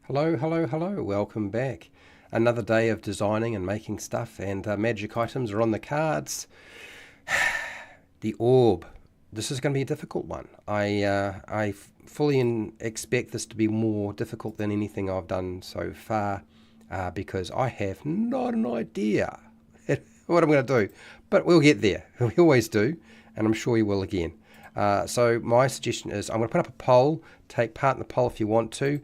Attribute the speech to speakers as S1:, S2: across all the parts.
S1: Hello, hello, hello, welcome back. Another day of designing and making stuff, and magic items are on the cards. The orb. This is going to be a difficult one. I fully expect this to be more difficult than anything I've done so far because I have not an idea what I'm going to do. But we'll get there. We always do, and I'm sure we will again. So my suggestion is I'm going to put up a poll. Take part in the poll if you want to.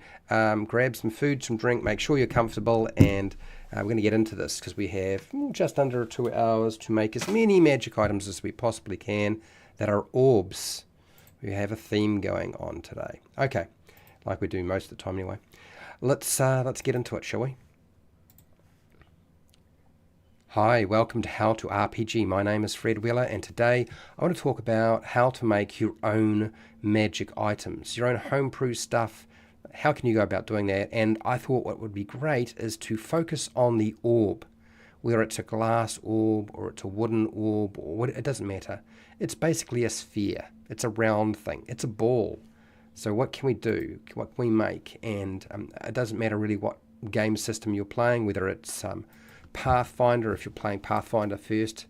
S1: Grab some food, some drink, make sure you're comfortable, and we're going to get into this because we have just under 2 hours to make as many magic items as we possibly can that are orbs. We have a theme going on today. Okay, like we do most of the time anyway. Let's get into it, shall we? Hi, welcome to HowtoRPG. My name is Fred Weller, and today I want to talk about how to make your own magic items, your own homebrew stuff. How can you go about doing that? And I thought what would be great is to focus on the orb, whether it's a glass orb or it's a wooden orb or what, it doesn't matter. It's basically a sphere. It's a round thing. It's a ball. So what can we do? What can we make? And it doesn't matter really what game system you're playing, whether it's Pathfinder, if you're playing Pathfinder first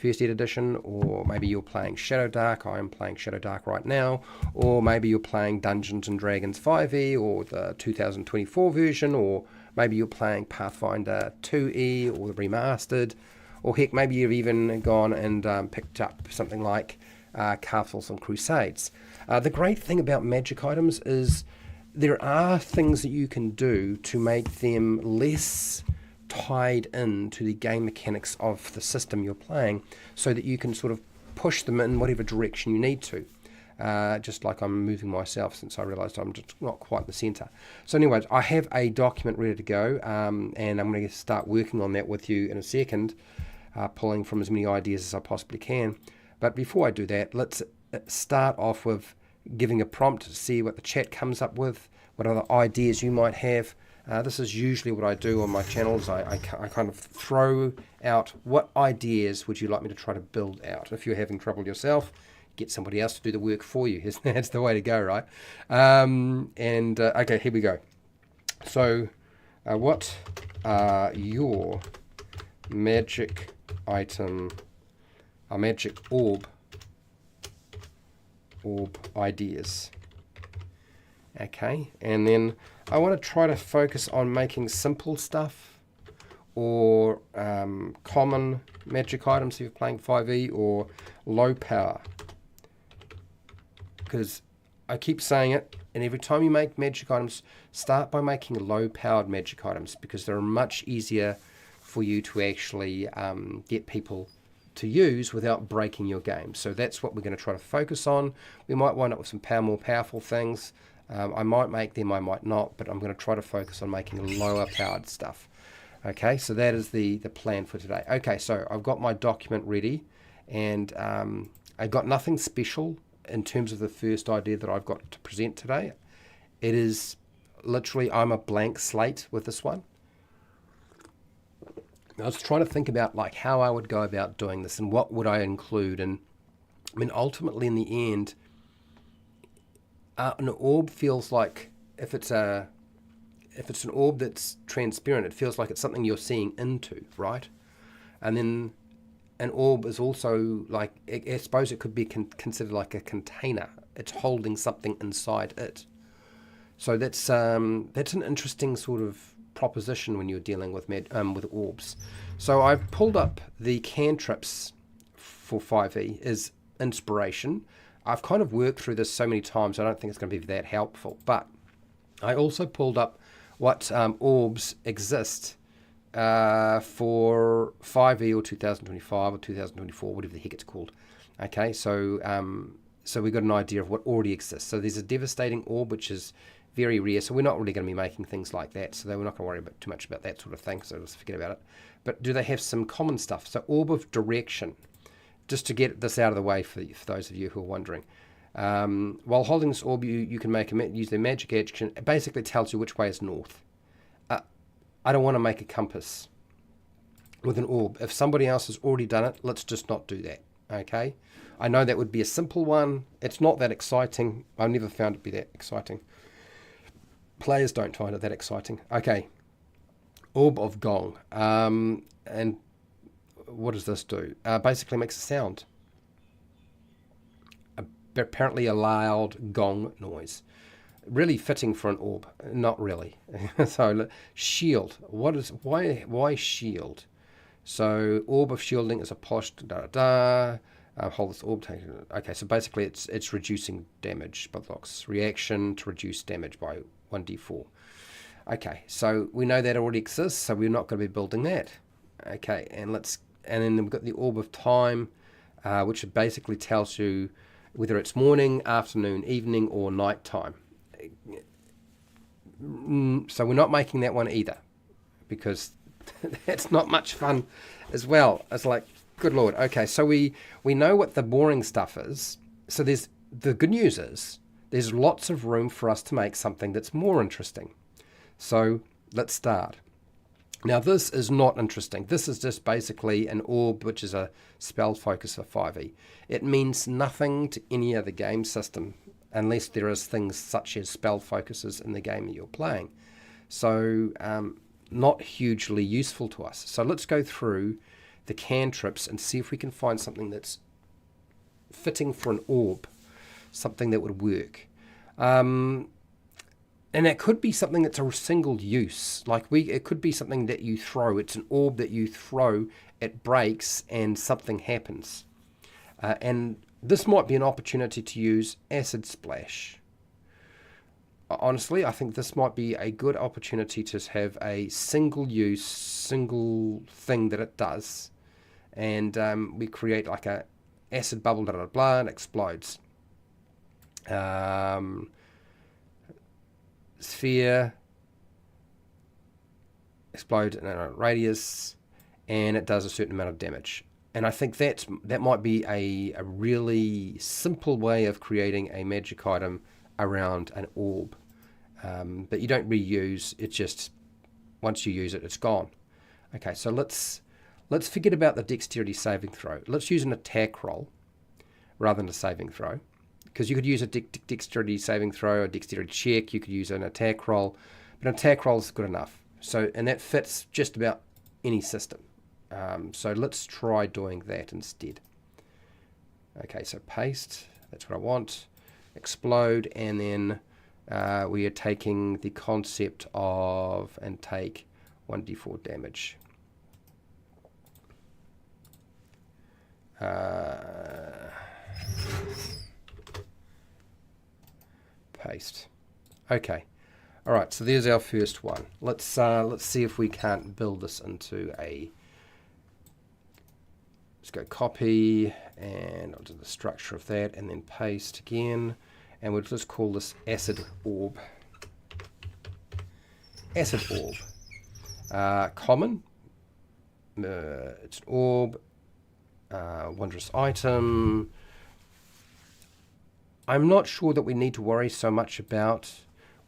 S1: ed edition, or maybe you're playing Shadow Dark. I am playing Shadow Dark right now, or maybe you're playing Dungeons and Dragons 5e or the 2024 version, or maybe you're playing Pathfinder 2e or the remastered, or heck, maybe you've even gone and picked up something like Castles and Crusades. The great thing about magic items is there are things that you can do to make them less tied in to the game mechanics of the system you're playing so that you can sort of push them in whatever direction you need to. Just like I'm moving myself since I realised I'm just not quite in the centre. So anyways, I have a document ready to go and I'm going to start working on that with you in a second, pulling from as many ideas as I possibly can. But before I do that, let's start off with giving a prompt to see what the chat comes up with, what other ideas you might have. This is usually what I do on my channels. I kind of throw out what ideas would you like me to try to build out. If you're having trouble yourself, get somebody else to do the work for you. That's the way to go, right? Okay, here we go. So, what are your magic item, magic orb ideas? Okay, and then I want to try to focus on making simple stuff or common magic items if you're playing 5e, or low power. Because I keep saying it, and every time you make magic items, start by making low powered magic items because they're much easier for you to actually get people to use without breaking your game. So that's what we're going to try to focus on. We might wind up with some more powerful things. I might make them, I might not, but I'm going to try to focus on making lower powered stuff. Okay, so that is the plan for today. Okay, so I've got my document ready, and I've got nothing special in terms of the first idea that I've got to present today. It is literally, I'm a blank slate with this one. I was trying to think about like how I would go about doing this and what would I include. And I mean, ultimately in the end, an orb feels like if it's an orb that's transparent, it feels like it's something you're seeing into, right? And then an orb is also like, I suppose it could be considered like a container. It's holding something inside it. So that's an interesting sort of proposition when you're dealing with orbs. So I've pulled up the cantrips for 5e as inspiration. I've kind of worked through this so many times, I don't think it's going to be that helpful. But I also pulled up what orbs exist for 5e or 2025 or 2024, whatever the heck it's called. Okay, so we got an idea of what already exists. So there's a devastating orb, which is very rare. So we're not really going to be making things like that. So we're not going to worry too much about that sort of thing. So just forget about it. But do they have some common stuff? So orb of direction. Just to get this out of the way for those of you who are wondering. While holding this orb, you can use the magic action. It basically tells you which way is north. I don't want to make a compass with an orb. If somebody else has already done it, let's just not do that. Okay? I know that would be a simple one. It's not that exciting. I've never found it to be that exciting. Players don't find it that exciting. Okay, Orb of Gong. And what does this do? Basically makes a sound. Apparently a loud gong noise. Really fitting for an orb. Not really. So shield. Why shield? So orb of shielding is a polished hold this orb. Okay, so basically it's reducing damage by blocks. Reaction to reduce damage by 1d4. Okay, so we know that already exists, so we're not going to be building that. Okay, and then we've got the orb of time, which basically tells you whether it's morning, afternoon, evening, or night time. So we're not making that one either, because that's not much fun as well. It's like, good Lord. Okay, so we know what the boring stuff is. So the good news is there's lots of room for us to make something that's more interesting. So let's start. Now this is not interesting. This is just basically an orb, which is a spell focus for 5e. It means nothing to any other game system unless there is things such as spell focuses in the game that you're playing. So not hugely useful to us. So let's go through the cantrips and see if we can find something that's fitting for an orb, something that would work. And it could be something that's a single use. It could be something that you throw. It's an orb that you throw, it breaks, and something happens. And this might be an opportunity to use Acid Splash. Honestly, I think this might be a good opportunity to have a single use, single thing that it does. And we create like a acid bubble, blah, blah, blah, and explodes. Sphere, explode in a radius, and it does a certain amount of damage. And I think that might be a really simple way of creating a magic item around an orb. But you don't reuse, it's just, once you use it, it's gone. Okay, so let's forget about the dexterity saving throw. Let's use an attack roll rather than a saving throw. Because you could use a dexterity saving throw, a dexterity check, you could use an attack roll, but an attack roll is good enough. So, and that fits just about any system. So let's try doing that instead. Okay, so paste, that's what I want. Explode, and then we are taking the concept of, and take 1d4 damage. Paste. Okay. All right. So there's our first one. Let's see if we can't build this into a. Let's go copy and onto the structure of that, and then paste again, and we'll just call this acid orb. Acid orb. Common. It's an orb. Wondrous item. I'm not sure that we need to worry so much about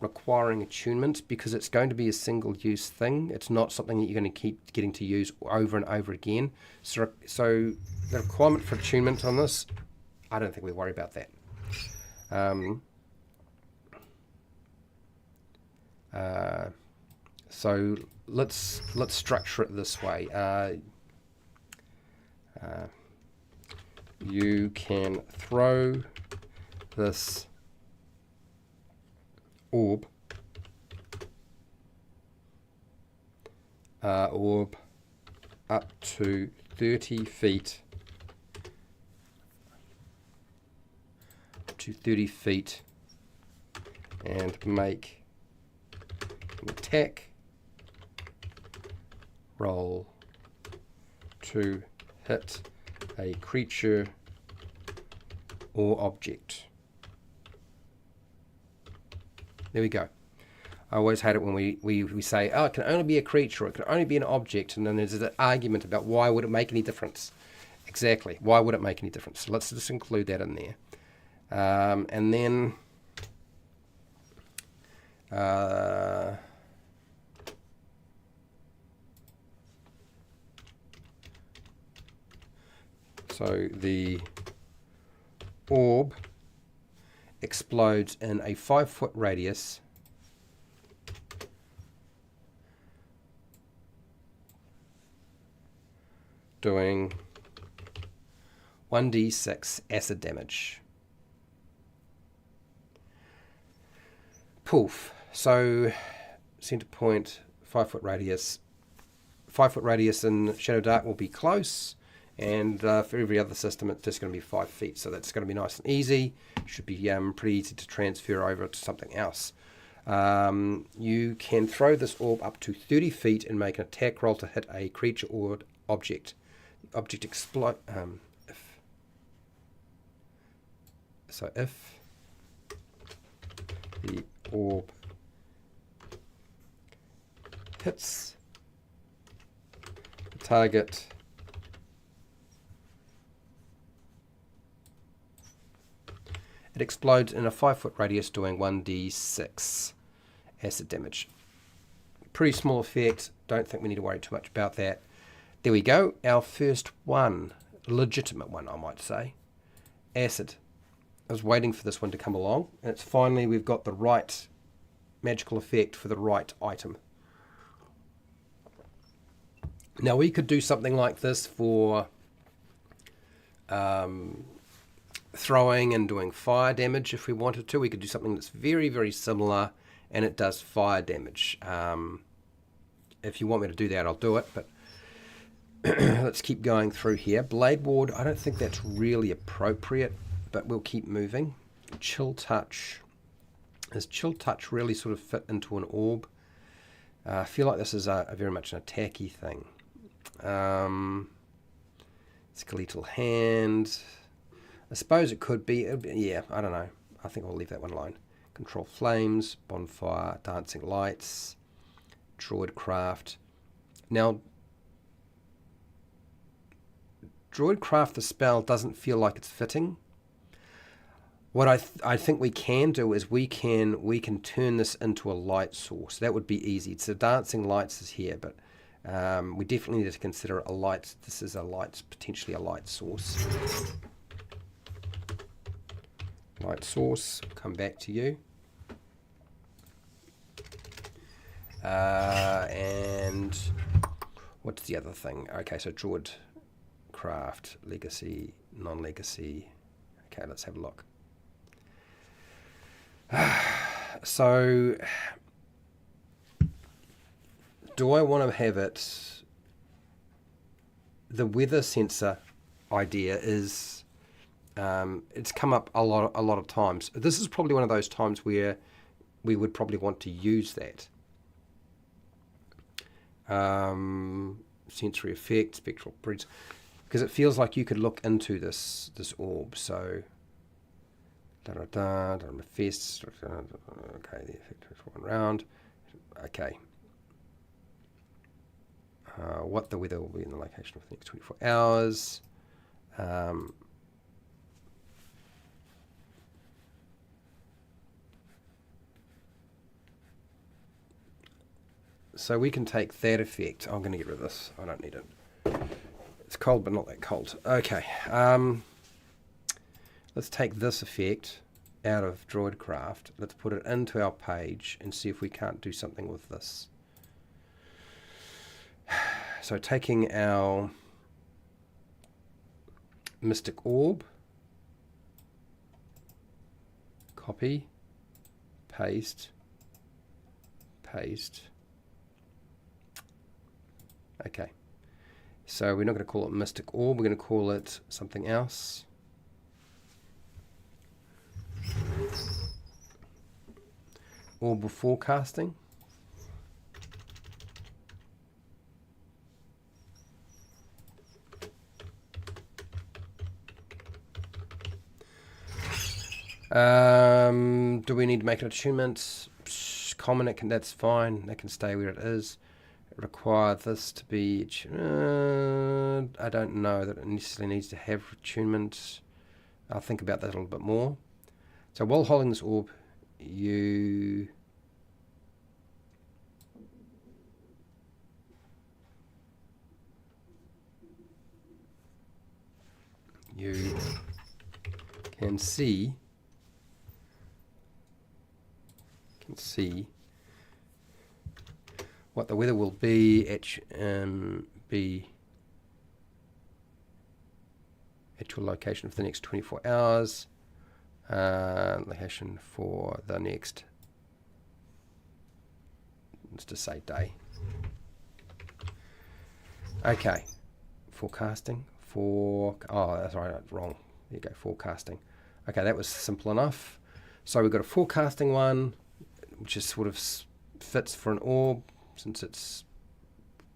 S1: requiring attunement because it's going to be a single-use thing. It's not something that you're going to keep getting to use over and over again. So the requirement for attunement on this, I don't think we worry about that. So let's structure it this way. You can throw this orb up to 30 feet and make an attack roll to hit a creature or object. There we go. I always hate it when we say, oh, it can only be a creature, or it can only be an object, and then there's an argument about why would it make any difference. Exactly. Why would it make any difference? So let's just include that in there. And then so the orb explodes in a 5-foot radius doing 1d6 acid damage. Poof. So center point, 5 foot radius. 5 foot radius in Shadow Dark will be close, and for every other system it's just going to be 5 feet, so that's going to be nice and easy. Should be pretty easy to transfer over to something else. You can throw this orb up to 30 feet and make an attack roll to hit a creature or object. The object explode. If the orb hits the target, it explodes in a 5 foot radius, doing 1d6 acid damage. Pretty small effect. Don't think we need to worry too much about that. There we go. Our first one, legitimate one, I might say. Acid. I was waiting for this one to come along, and it's finally we've got the right magical effect for the right item. Now we could do something like this for throwing and doing fire damage if we wanted to. We could do something that's very, very similar, and it does fire damage. If you want me to do that, I'll do it, but let's keep going through here. Blade Ward, I don't think that's really appropriate, but we'll keep moving. Chill Touch. Does Chill Touch really sort of fit into an orb? I feel like this is a very much an attacky thing. Skeletal Hand. I suppose it could be. Yeah, I don't know. I think I'll leave that one alone. Control Flames, Bonfire, Dancing Lights, Druidcraft. Now, Druidcraft, the spell, doesn't feel like it's fitting. What I think we can do is we can turn this into a light source. That would be easy. So Dancing Lights is here, but we definitely need to consider a light. This is a light, potentially a light source. Light source. Come back to you. And what's the other thing? Okay, so Druidcraft, Legacy, non-legacy. Okay, let's have a look. So, do I want to have it? The weather sensor idea is, it's come up a lot of times. This is probably one of those times where we would probably want to use that. Sensory effect, spectral breeds, because it feels like you could look into this orb. So. Manifest. Okay, the effect is one round. Okay. What the weather will be in the location of the next 24 hours. So we can take that effect. I'm going to get rid of this. I don't need it. It's cold, but not that cold. Okay. Let's take this effect out of Druidcraft. Let's put it into our page and see if we can't do something with this. So taking our Mystic Orb, copy, paste, paste. Okay. So we're not going to call it Mystic Orb, we're going to call it something else. Orb of Forecasting. Do we need to make an attunement? Common, that's fine. That can stay where it is. Require this to be. I don't know that it necessarily needs to have attunement. I'll think about that a little bit more. So while holding this orb, you can see what the weather will be Head to a location for the next 24 hours. Location for the next, let's just say day. Okay, forecasting. Oh, that's right, wrong. There you go, forecasting. Okay, that was simple enough. So we've got a forecasting one, which is sort of fits for an orb, since it's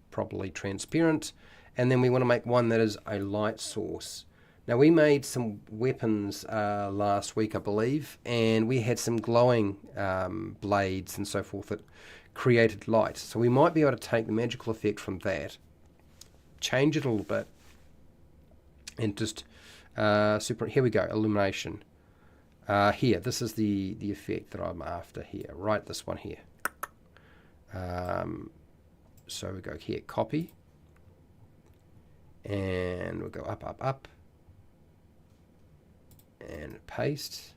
S1: properly transparent. And then we want to make one that is a light source. Now we made some weapons last week, I believe, and we had some glowing blades and so forth that created light. So we might be able to take the magical effect from that, change it a little bit, and just here we go, illumination. Here, this is the effect that I'm after here, right? This one here. So we go here, copy, and we'll go up, up, up, and paste.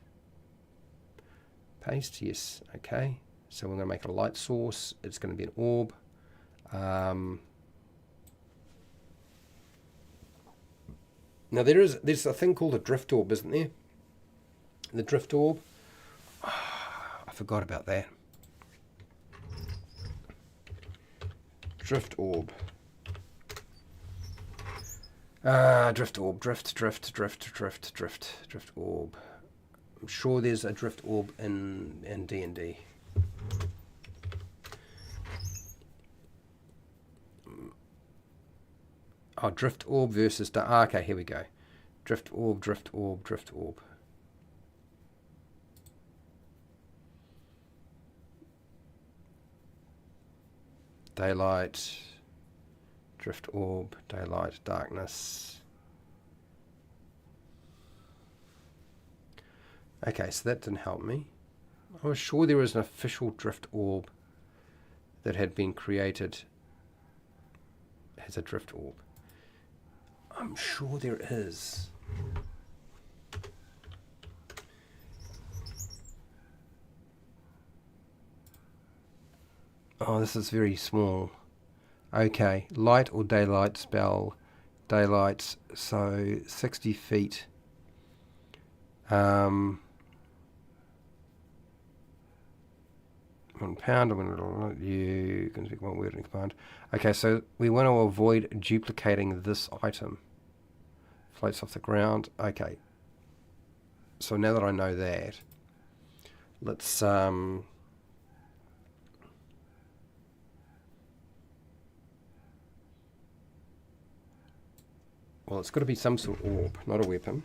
S1: Paste, yes, okay. So we're going to make it a light source. It's going to be an orb. Now there's a thing called a drift orb, isn't there? The drift orb. I forgot about that. Drift orb. Drift orb. Drift orb. I'm sure there's a drift orb in D&D. Oh, drift orb versus okay, here we go. Drift orb. Daylight, drift orb, daylight, darkness. Okay, so that didn't help me. I was sure there was an official drift orb that had been created as a drift orb. I'm sure there is. Oh, this is very small. Okay, light or daylight spell. Daylight, so 60 feet. 1 pound. I'm going to you can speak one word in command. Okay, so we want to avoid duplicating this item. Floats off the ground. Okay. So now that I know that, let's well, it's got to be some sort of orb, not a weapon.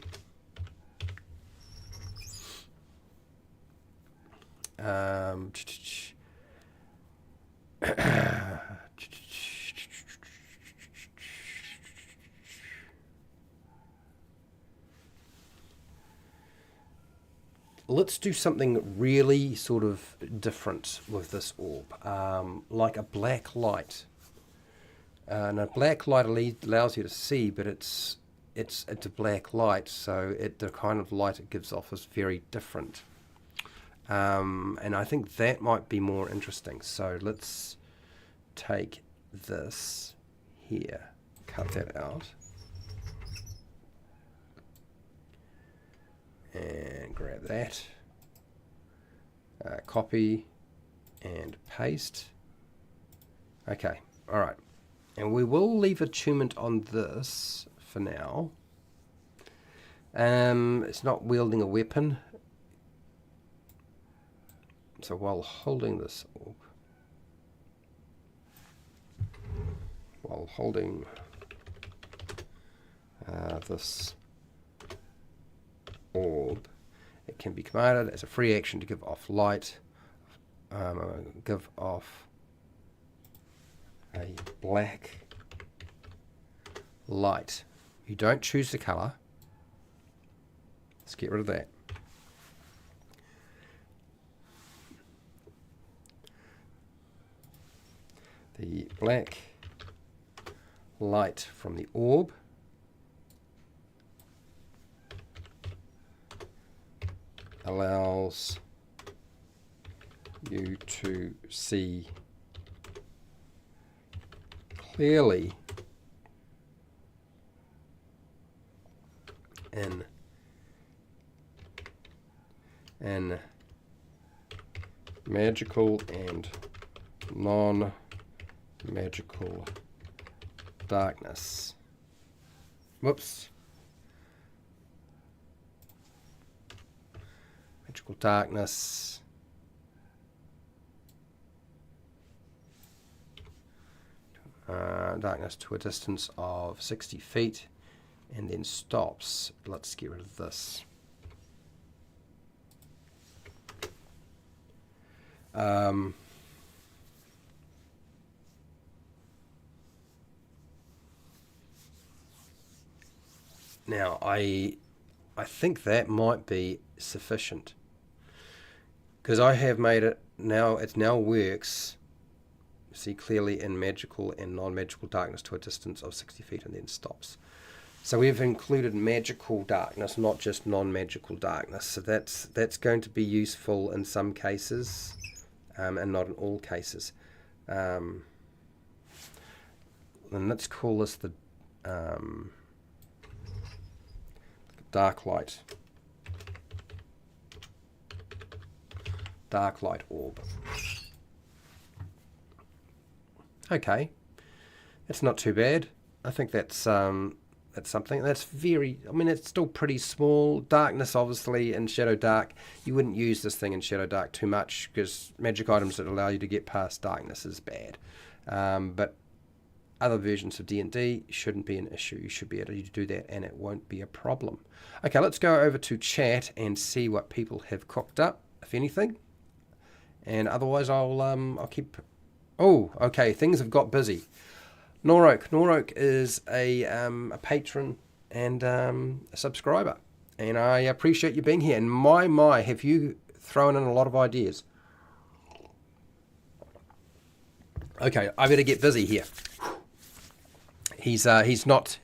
S1: Let's do something really sort of different with this orb, like a black light. And a black light allows you to see, but it's a black light, so the kind of light it gives off is very different. And I think that might be more interesting. So let's take this here, cut that out, and grab that, copy and paste. Okay, all right. And we will leave attunement on this for now. It's not wielding a weapon. So while holding this orb, this orb, it can be commanded as a free action to give off light, give off a black light. You don't choose the color. Let's get rid of that. The black light from the orb allows you to see clearly in magical and non-magical darkness. Whoops. Magical darkness. Darkness to a distance of 60 feet and then stops. Let's get rid of this. Now I think that might be sufficient, because I have made it now. It now works. See clearly in magical and non-magical darkness to a distance of 60 feet and then stops. So we've included magical darkness, not just non-magical darkness. So that's going to be useful in some cases, and not in all cases. And let's call this the dark light orb. Okay, it's not too bad. I think that's something that's very, I mean, it's still pretty small. Darkness, obviously, in Shadow Dark, you wouldn't use this thing in Shadow Dark too much, because magic items that allow you to get past darkness is bad. But other versions of D&D shouldn't be an issue. You should be able to do that, and it won't be a problem. Okay, let's go over to chat and see what people have cooked up, if anything. And otherwise, I'll keep. Oh, okay. Things have got busy. Noroke is a patron and a subscriber, and I appreciate you being here. And my, have you thrown in a lot of ideas? Okay, I better get busy here. He's not.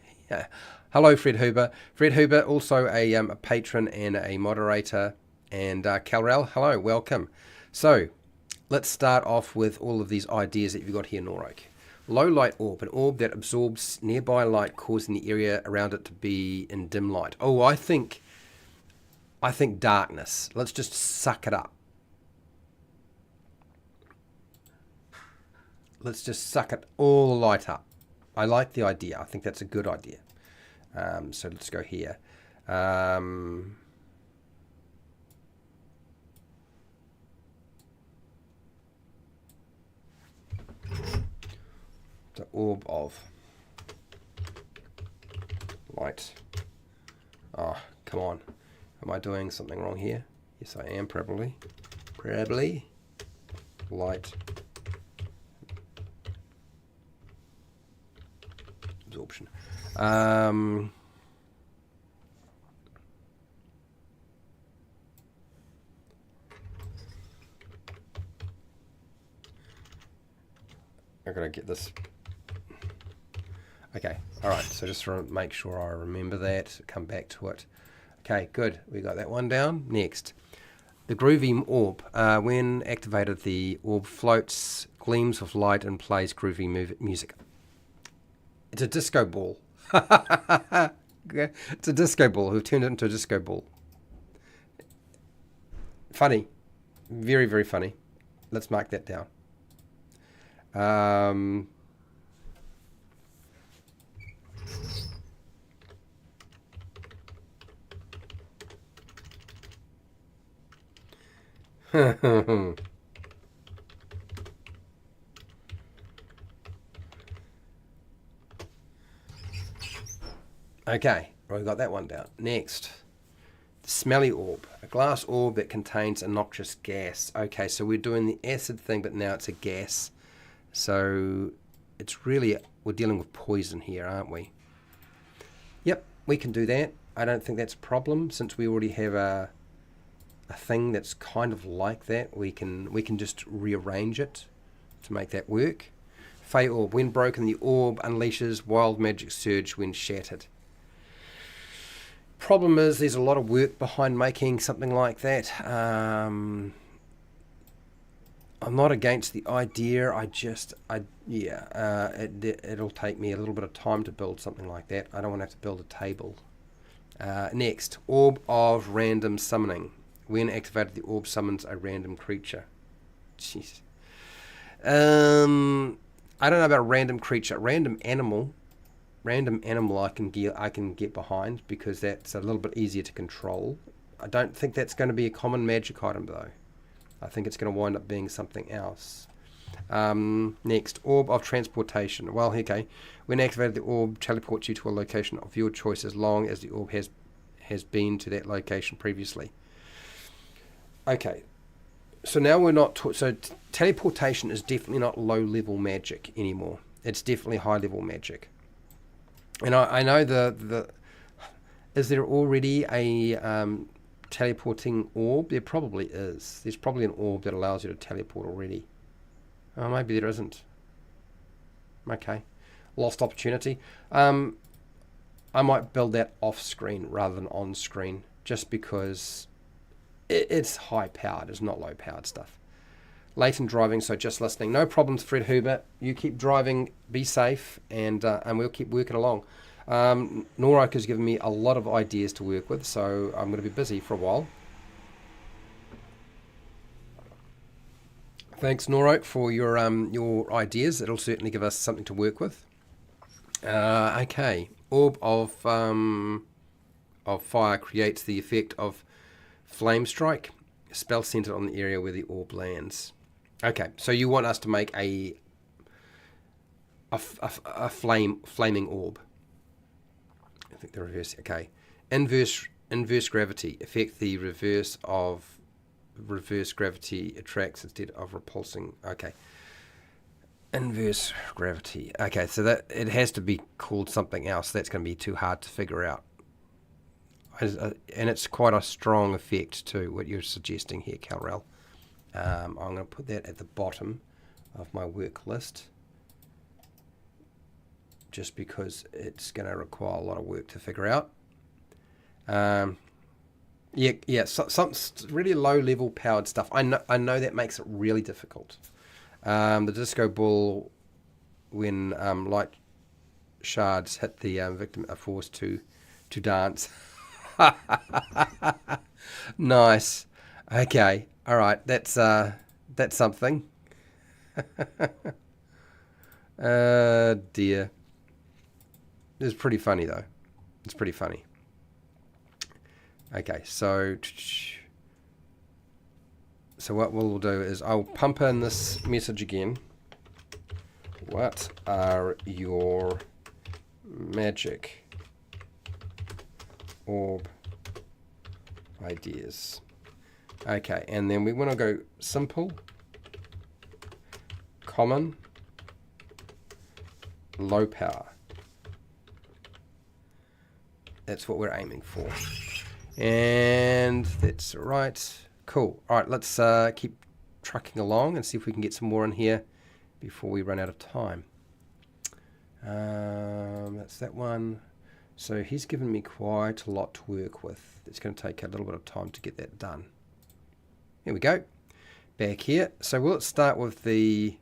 S1: Hello, Fred Huber. Fred Huber, also a patron and a moderator, and Calrel. Hello, welcome. So let's start off with all of these ideas that you've got here, Noroke. Low light orb, an orb that absorbs nearby light, causing the area around it to be in dim light. Oh, I think darkness. Let's just suck it up. Let's just suck it all the light up. I like the idea. I think that's a good idea. So let's go here. The orb of light. Oh, come on. Am I doing something wrong here? Yes, I am, probably. Light absorption. I've got to get this. Okay, all right, so just make sure I remember that, come back to it. Okay, good, we got that one down. Next, the groovy orb. When activated, the orb floats, gleams with light, and plays groovy music. It's a disco ball. It's a disco ball. Who turned it into a disco ball. Funny. Very, very funny. Let's mark that down. Okay, we got that one down. Next, the smelly orb, a glass orb that contains a noxious gas. Okay, so we're doing the acid thing, but now it's a gas. So it's really, we're dealing with poison here, aren't we? Yep, we can do that. I don't think that's a problem, since we already have a thing that's kind of like that. We can just rearrange it to make that work. Fey orb, when broken, the orb unleashes wild magic surge when shattered. Problem is, there's a lot of work behind making something like that. I'm not against the idea. It'll take me a little bit of time to build something like that. I don't want to have to build a table. Next, Orb of Random Summoning. When activated, the orb summons a random creature. Jeez. I don't know about random creature. Random animal I can get behind, because that's a little bit easier to control. I don't think that's going to be a common magic item though. I think it's going to wind up being something else. Next, Orb of Transportation. Well, okay. When activated, the orb teleports you to a location of your choice as long as the orb has been to that location previously. Okay. So now we're not... teleportation is definitely not low-level magic anymore. It's definitely high-level magic. And I know is there already a teleporting orb? There probably is. There's probably an orb that allows you to teleport already. Oh, maybe there isn't. Okay. Lost opportunity. I might build that off-screen rather than on-screen, just because it's high-powered. It's not low-powered stuff. Latent driving, so just listening. No problems, Fred Hubert. You keep driving, be safe, and we'll keep working along. Norok has given me a lot of ideas to work with, so I'm going to be busy for a while. Thanks, Norok, for your ideas. It'll certainly give us something to work with. Okay. Orb of Fire creates the effect of Flame Strike. Spell centered on the area where the orb lands. Okay, so you want us to make a flaming orb. I think the reverse. Okay. Inverse gravity. Affect the reverse of reverse gravity attracts instead of repulsing. Okay. Inverse gravity. Okay, so that it has to be called something else. That's going to be too hard to figure out. And it's quite a strong effect too, what you're suggesting here, Cal-Rel. I'm going to put that at the bottom of my work list, just because it's going to require a lot of work to figure out. Some really low-level powered stuff. I know that makes it really difficult. The disco ball, when light shards hit the victim, are forced to dance. Nice. Okay. All right. That's something. Dear. It's pretty funny though. It's pretty funny. Okay. So what we'll do is I'll pump in this message again. What are your magic orb ideas? Okay, and then we want to go simple, common, low power. That's what we're aiming for. And that's right. Cool. All right, let's keep trucking along and see if we can get some more in here before we run out of time. That's that one. So he's given me quite a lot to work with. It's going to take a little bit of time to get that done. Here we go. Back here. So let's start with the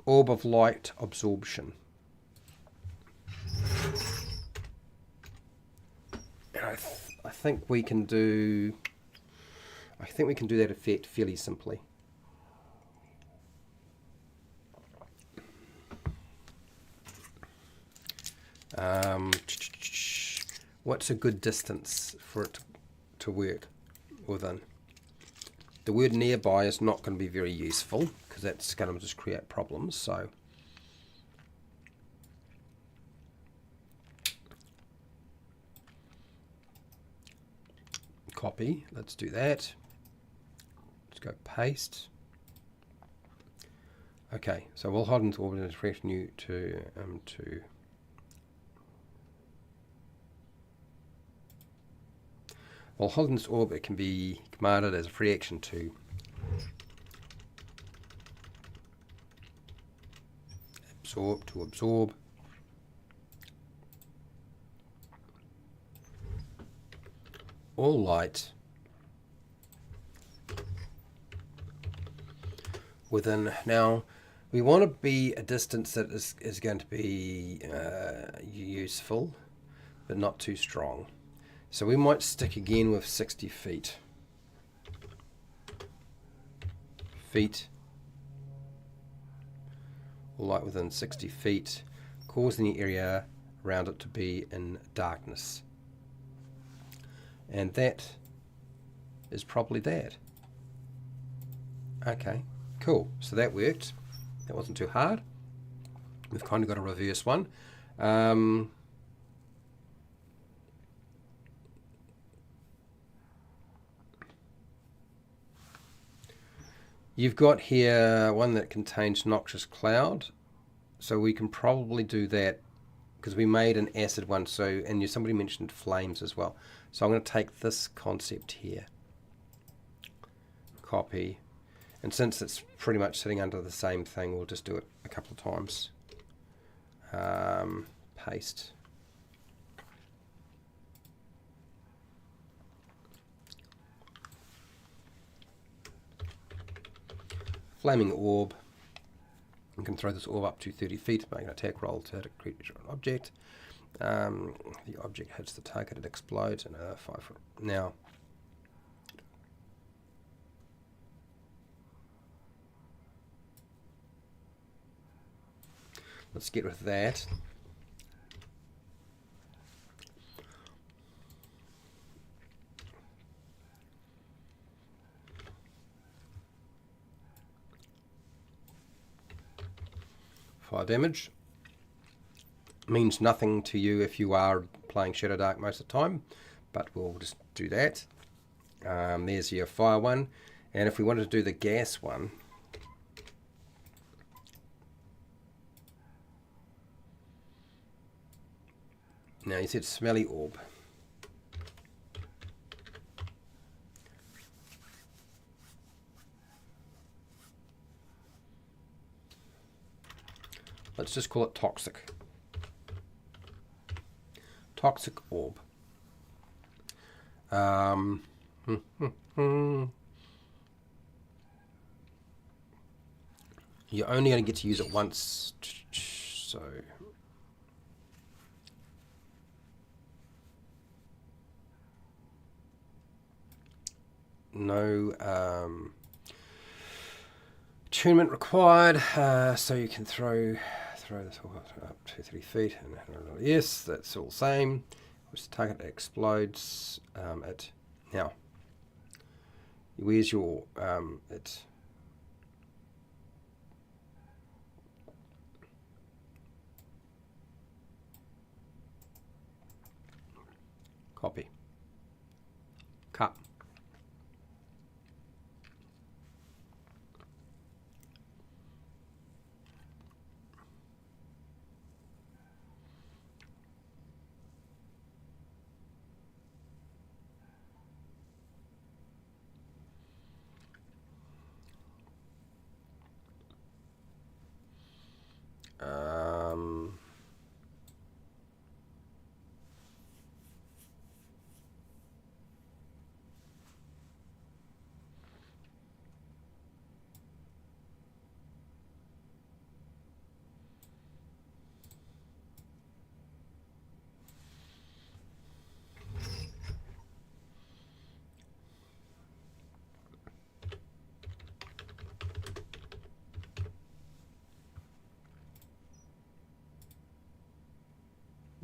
S1: Orb of Light Absorption. And I think we can do that effect fairly simply. What's a good distance for it to work within? The word nearby is not going to be very useful, because that's going to just create problems. So copy. Let's do that. Let's go paste. Okay, so we'll hold into orbit and direction you to while holding this orb, it can be commanded as a free action to absorb all light within. Now, we want to be a distance that is going to be useful, but not too strong. So we might stick again with 60 feet. Or light within 60 feet, causing the area around it to be in darkness. And that is probably that. Okay, cool. So that worked. That wasn't too hard. We've kind of got a reverse one. You've got here one that contains noxious cloud, so we can probably do that because we made an acid one. So, and somebody mentioned flames as well. So I'm going to take this concept here, copy, and since it's pretty much sitting under the same thing, we'll just do it a couple of times. Paste. Flaming orb. You can throw this orb up to 30 feet, make an attack roll to hit a creature or an object. The object hits the target, it explodes, and 5 foot. Now, let's get with that. Fire damage means nothing to you if you are playing Shadow Dark most of the time, but we'll just do that. There's your fire one, and if we wanted to do the gas one, now you said smelly orb. Let's just call it toxic. Toxic orb. You're only going to get to use it once, so no attunement required. So you can throw this up to 30 feet, and yes, that's all the same. Just target explodes. It now. Where's your it? Copy. Cut.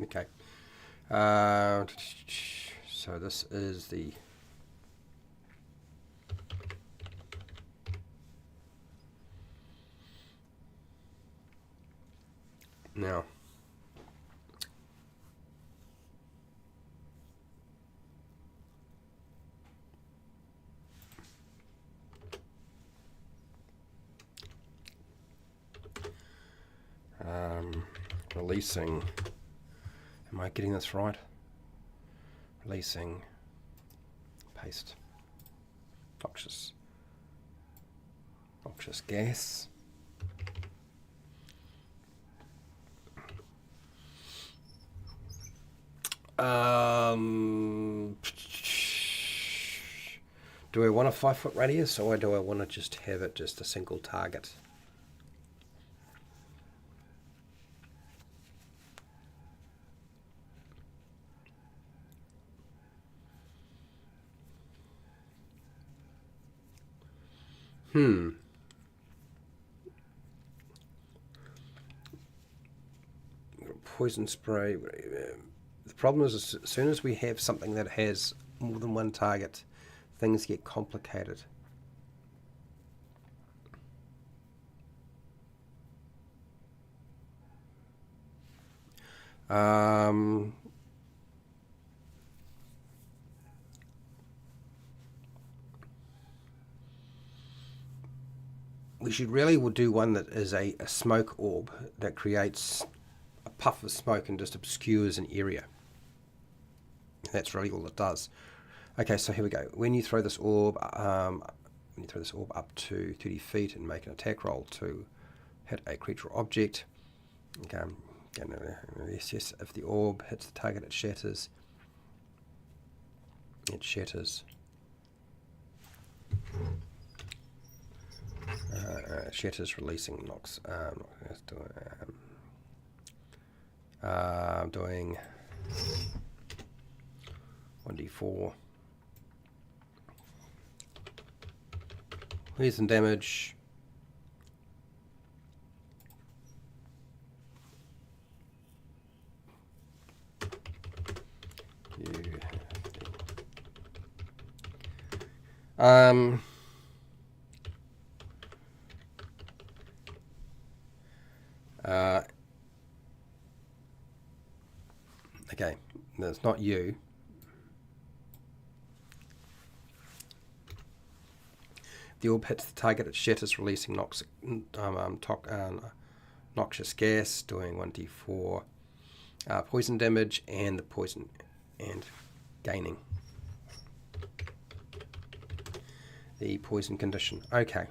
S1: Okay. So this is the now. Releasing. Am I getting this right? Releasing. Paste. Noxious gas. Do I want a 5 foot radius, or do I want to just have it just a single target? Poison spray. The problem is, as soon as we have something that has more than one target, things get complicated. We should really do one that is a smoke orb that creates a puff of smoke and just obscures an area. That's really all it does. Okay, so here we go. When you throw this orb, up to 30 feet and make an attack roll to hit a creature or object. Okay, yes, if the orb hits the target, it shatters. It shatters. Shatters, releasing, knocks. Doing 1d4 poison damage. Okay, that's not you. The orb hits the target, it shatters, releasing noxious gas, doing 1d4 poison damage, and the poison and gaining the poison condition. Okay.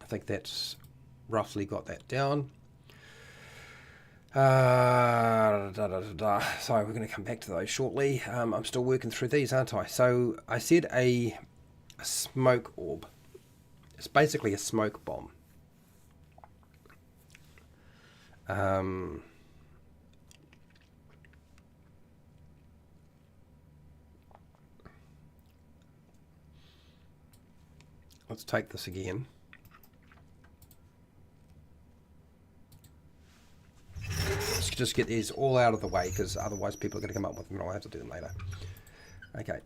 S1: I think that's roughly got that down. Sorry, we're going to come back to those shortly. I'm still working through these, aren't I? So I said a smoke orb. It's basically a smoke bomb. Let's take this again. Let's just get these all out of the way, because otherwise people are going to come up with them and I'll have to do them later. Okay.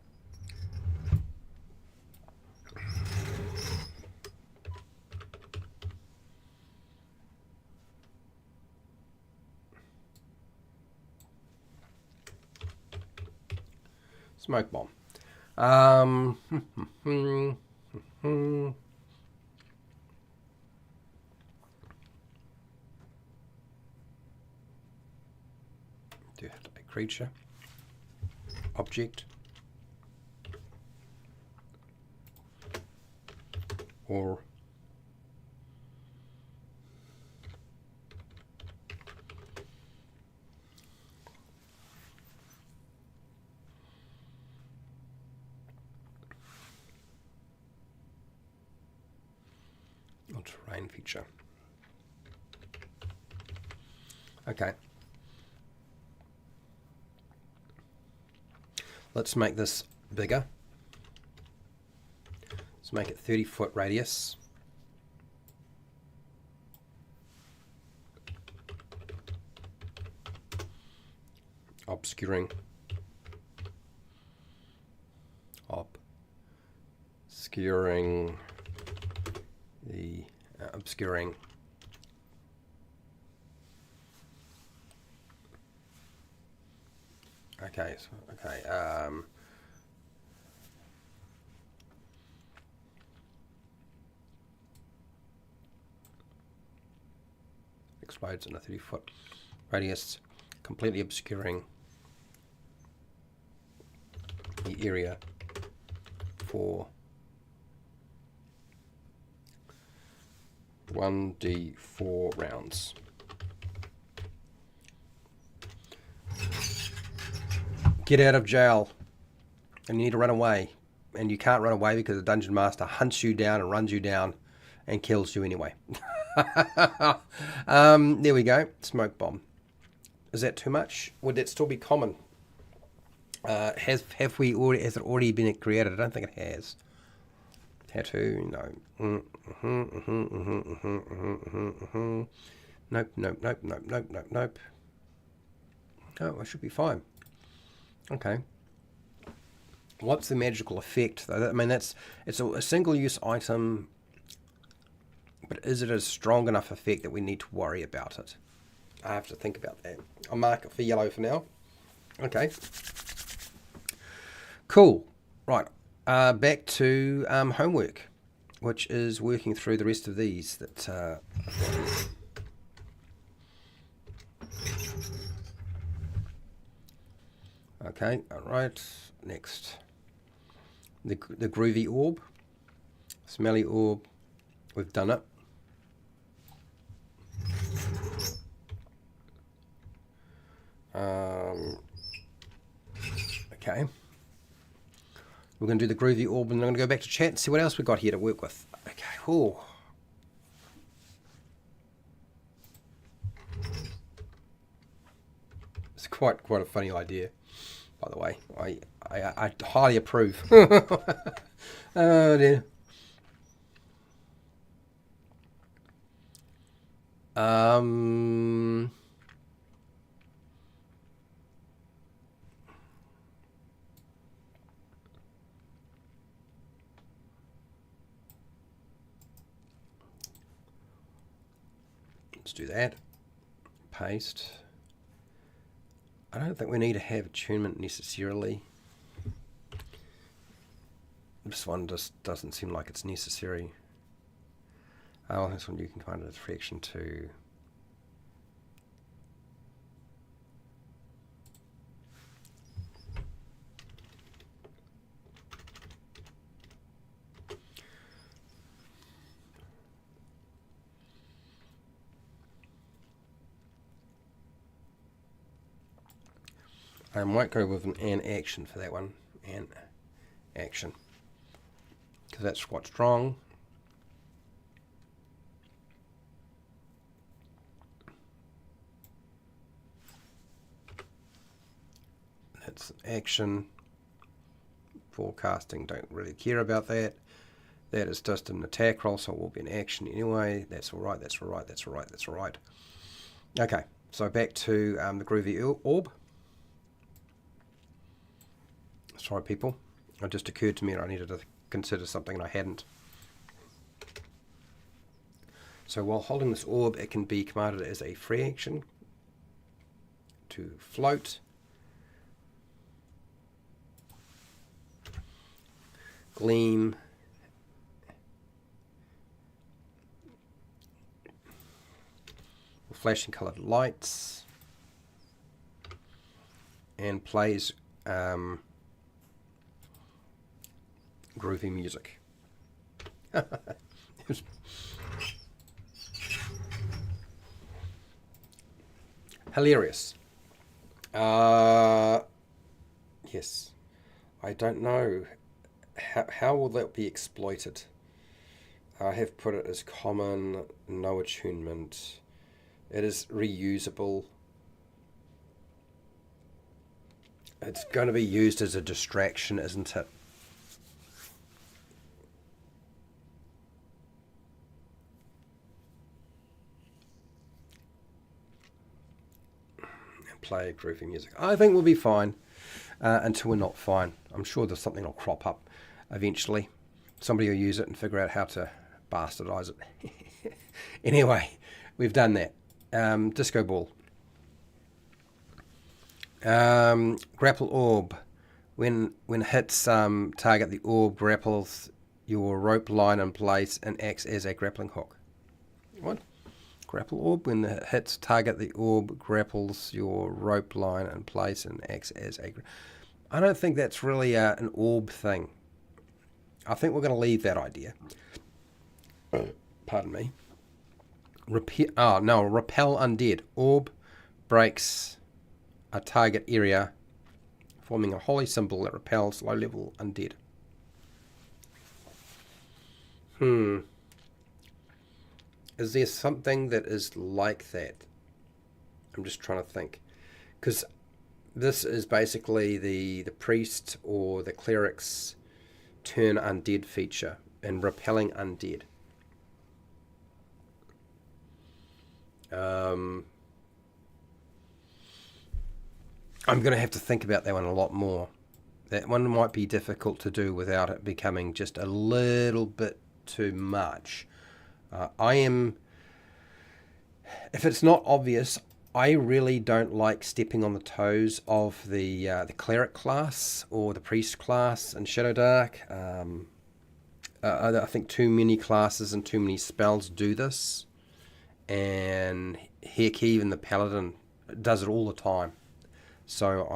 S1: Smoke bomb. Do have to be creature, object, or terrain feature. Okay. Let's make this bigger. Let's make it 30-foot radius. Obscuring. Obscuring. Okay, explodes in a 30-foot radius, completely obscuring the area for 1d4 rounds. Get out of jail, and you need to run away, and you can't run away because the dungeon master hunts you down and runs you down and kills you anyway. There we go. Smoke bomb. Is that too much? Would that still be common? Has it already been created? I don't think it has. Tattoo, no. Nope, nope, nope, nope, nope, nope, nope. Oh, I should be fine. Okay. What's the magical effect, though? I mean, it's a single-use item, but is it a strong enough effect that we need to worry about it? I have to think about that. I'll mark it for yellow for now. Okay. Cool. Right. Back to homework, which is working through the rest of these that I've got here. Okay, all right. Next, the groovy orb, smelly orb. We've done it. Okay. We're going to do the groovy orb, and I'm going to go back to chat and see what else we've got here to work with. Okay. Oh. It's quite a funny idea, by the way. I highly approve. Oh dear. Let's do that. Paste. I don't think we need to have attunement necessarily. This one just doesn't seem like it's necessary. Oh, this one you can find a fraction too. I might go with an action for that one. An action. Because that's quite strong. That's action. Forecasting, don't really care about that. That is just an attack roll, so it will be an action anyway. That's alright, that's alright, that's alright, that's alright. Okay, so back to the groovy orb. Sorry, people. It just occurred to me that I needed to consider something and I hadn't. So while holding this orb, it can be commanded as a free action to float, gleam, flashing coloured lights, and plays groovy music. Hilarious. Yes. I don't know. How will that be exploited? I have put it as common, no attunement. It is reusable. It's going to be used as a distraction, isn't it? Play groovy music. I think we'll be fine until we're not fine. I'm sure there's something will crop up eventually. Somebody will use it and figure out how to bastardize it. Anyway, we've done that. Disco ball. Grapple orb. When hits target, the orb grapples your rope line in place and acts as a grappling hook. What? Grapple orb. When it hits target, the orb grapples your rope line in place and acts as a... I don't think that's really an orb thing. I think we're going to leave that idea. Pardon me. Repel undead. Orb breaks a target area, forming a holy symbol that repels low-level undead. Is there something that is like that? I'm just trying to think. Because This is basically the priest or the cleric's turn undead feature and repelling undead. I'm going to have to think about that one a lot more. That one might be difficult to do without it becoming just a little bit too much. If it's not obvious, I really don't like stepping on the toes of the cleric class or the priest class in Shadow Dark. I think too many classes and too many spells do this, and heck, even the paladin does it all the time. So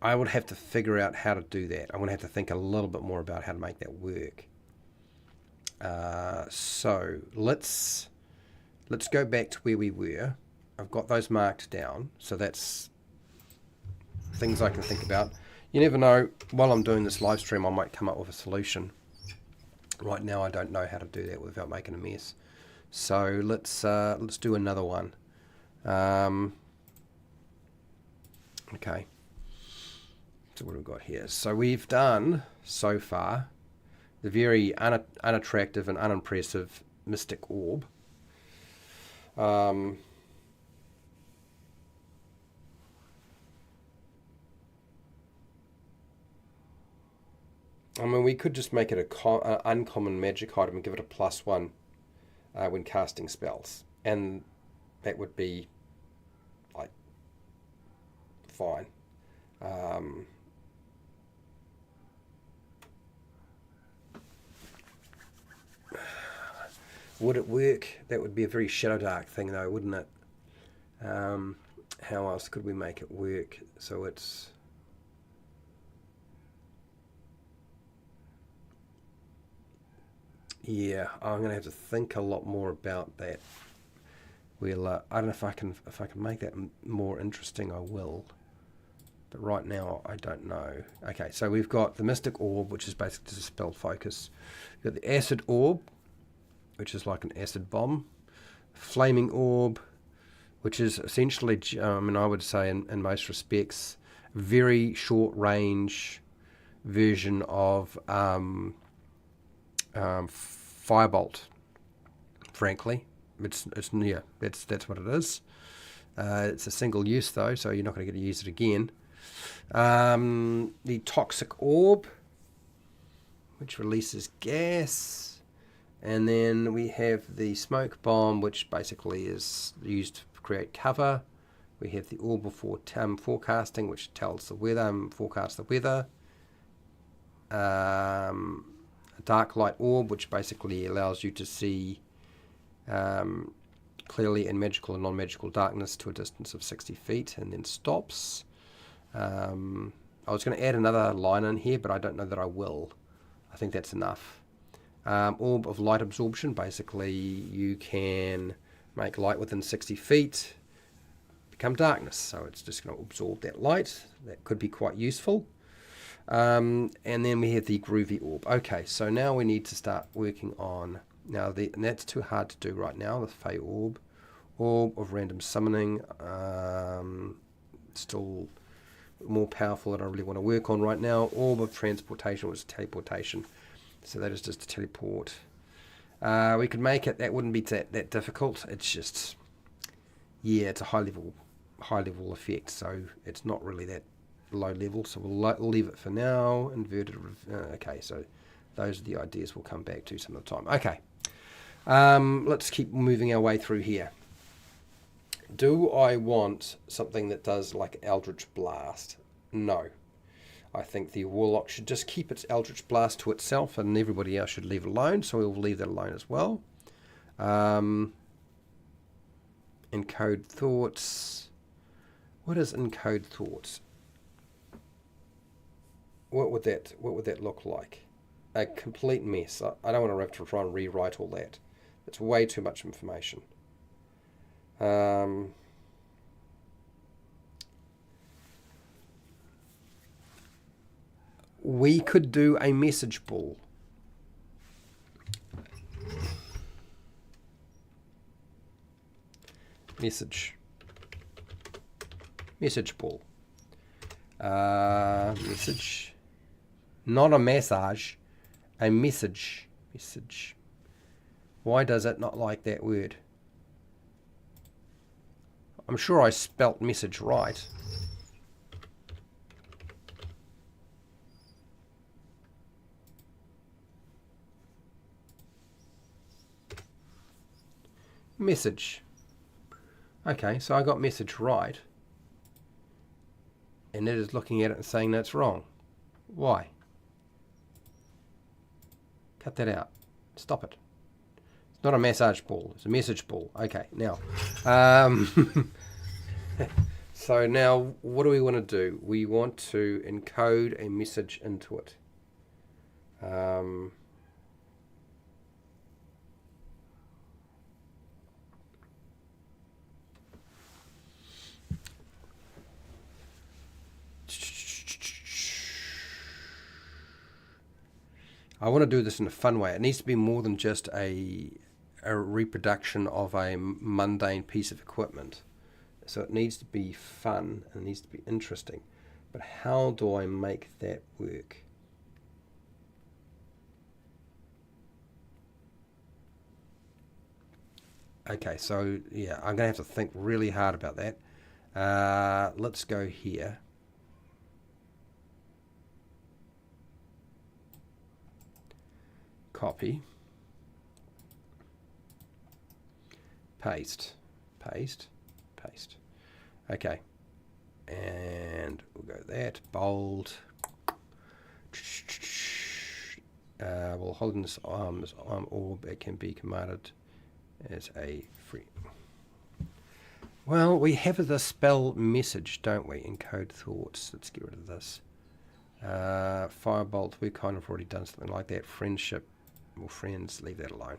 S1: I would have to figure out how to do that. I'm going to have to think a little bit more about how to make that work. So let's go back to where we were. I've got those marked down, so that's things I can think about. You never know, while I'm doing this live stream, I might come up with a solution. Right now, I don't know how to do that without making a mess. So let's do another one. Okay. So what have we got here? So we've done, so far, the very unattractive and unimpressive Mystic Orb. I mean, we could just make it an uncommon magic item and give it a +1 when casting spells. And that would be, like, fine. Would it work? That would be a very Shadow Dark thing, though, wouldn't it? How else could we make it work so it's... Yeah, I'm going to have to think a lot more about that. We'll, I don't know if I can make that more interesting, I will. But right now, I don't know. Okay, so we've got the Mystic Orb, which is basically just a spell focus. We've got the Acid Orb, which is like an acid bomb. Flaming Orb, which is essentially, I mean, I would say in most respects, very short range version of Firebolt. Frankly, it's yeah, that's what it is. It's a single use though, so you're not going to get to use it again. The Toxic Orb, which releases gas. And then we have the Smoke Bomb, which basically is used to create cover. We have the Orb of Forecasting, which tells the weather, forecasts the weather. A Dark Light Orb, which basically allows you to see clearly in magical and non-magical darkness to a distance of 60 feet, and then stops. I was going to add another line in here, but I don't know that I will. I think that's enough. Orb of Light Absorption, basically you can make light within 60 feet become darkness, so it's just going to absorb that light. That could be quite useful. And then we have the Groovy Orb. Okay, so now we need to start working on, and that's too hard to do right now, the Fey Orb. Orb of Random Summoning, still more powerful than I really want to work on right now. Orb of Transportation was teleportation. So that is just a teleport. We could make it. That wouldn't be that difficult. It's just, yeah, it's a high level effect. So it's not really that low level. So we'll leave it for now. Inverted. Okay. So those are the ideas we'll come back to some of the time. Okay. Let's keep moving our way through here. Do I want something that does like Eldritch Blast? No. I think the Warlock should just keep its Eldritch Blast to itself, and everybody else should leave it alone, so we'll leave that alone as well. Encode Thoughts. What is Encode Thoughts? What would that look like? A complete mess. I don't want to have to try and rewrite all that. It's way too much information. We could do a message ball. Message. Message ball. Message. Not a massage. A message. Message. Why does it not like that word? I'm sure I spelt message right. Message. Okay, so I got message right. And it is looking at it and saying that's wrong. Why? Cut that out. Stop it. It's not a massage ball. It's a message ball. Okay, now. So now, what do we want to do? We want to encode a message into it. I want to do this in a fun way. It needs to be more than just a reproduction of a mundane piece of equipment. So it needs to be fun and it needs to be interesting. But how do I make that work? Okay, so yeah, I'm going to have to think really hard about that. Let's go here. Copy. Paste. Paste. Paste. Okay. And we'll go that. Bold. Well, holding this arm orb, it can be commanded as a free. Well, we have the spell message, don't we? Encode thoughts. Let's get rid of this. Firebolt, we've kind of already done something like that. Friendship, well, friends, leave that alone.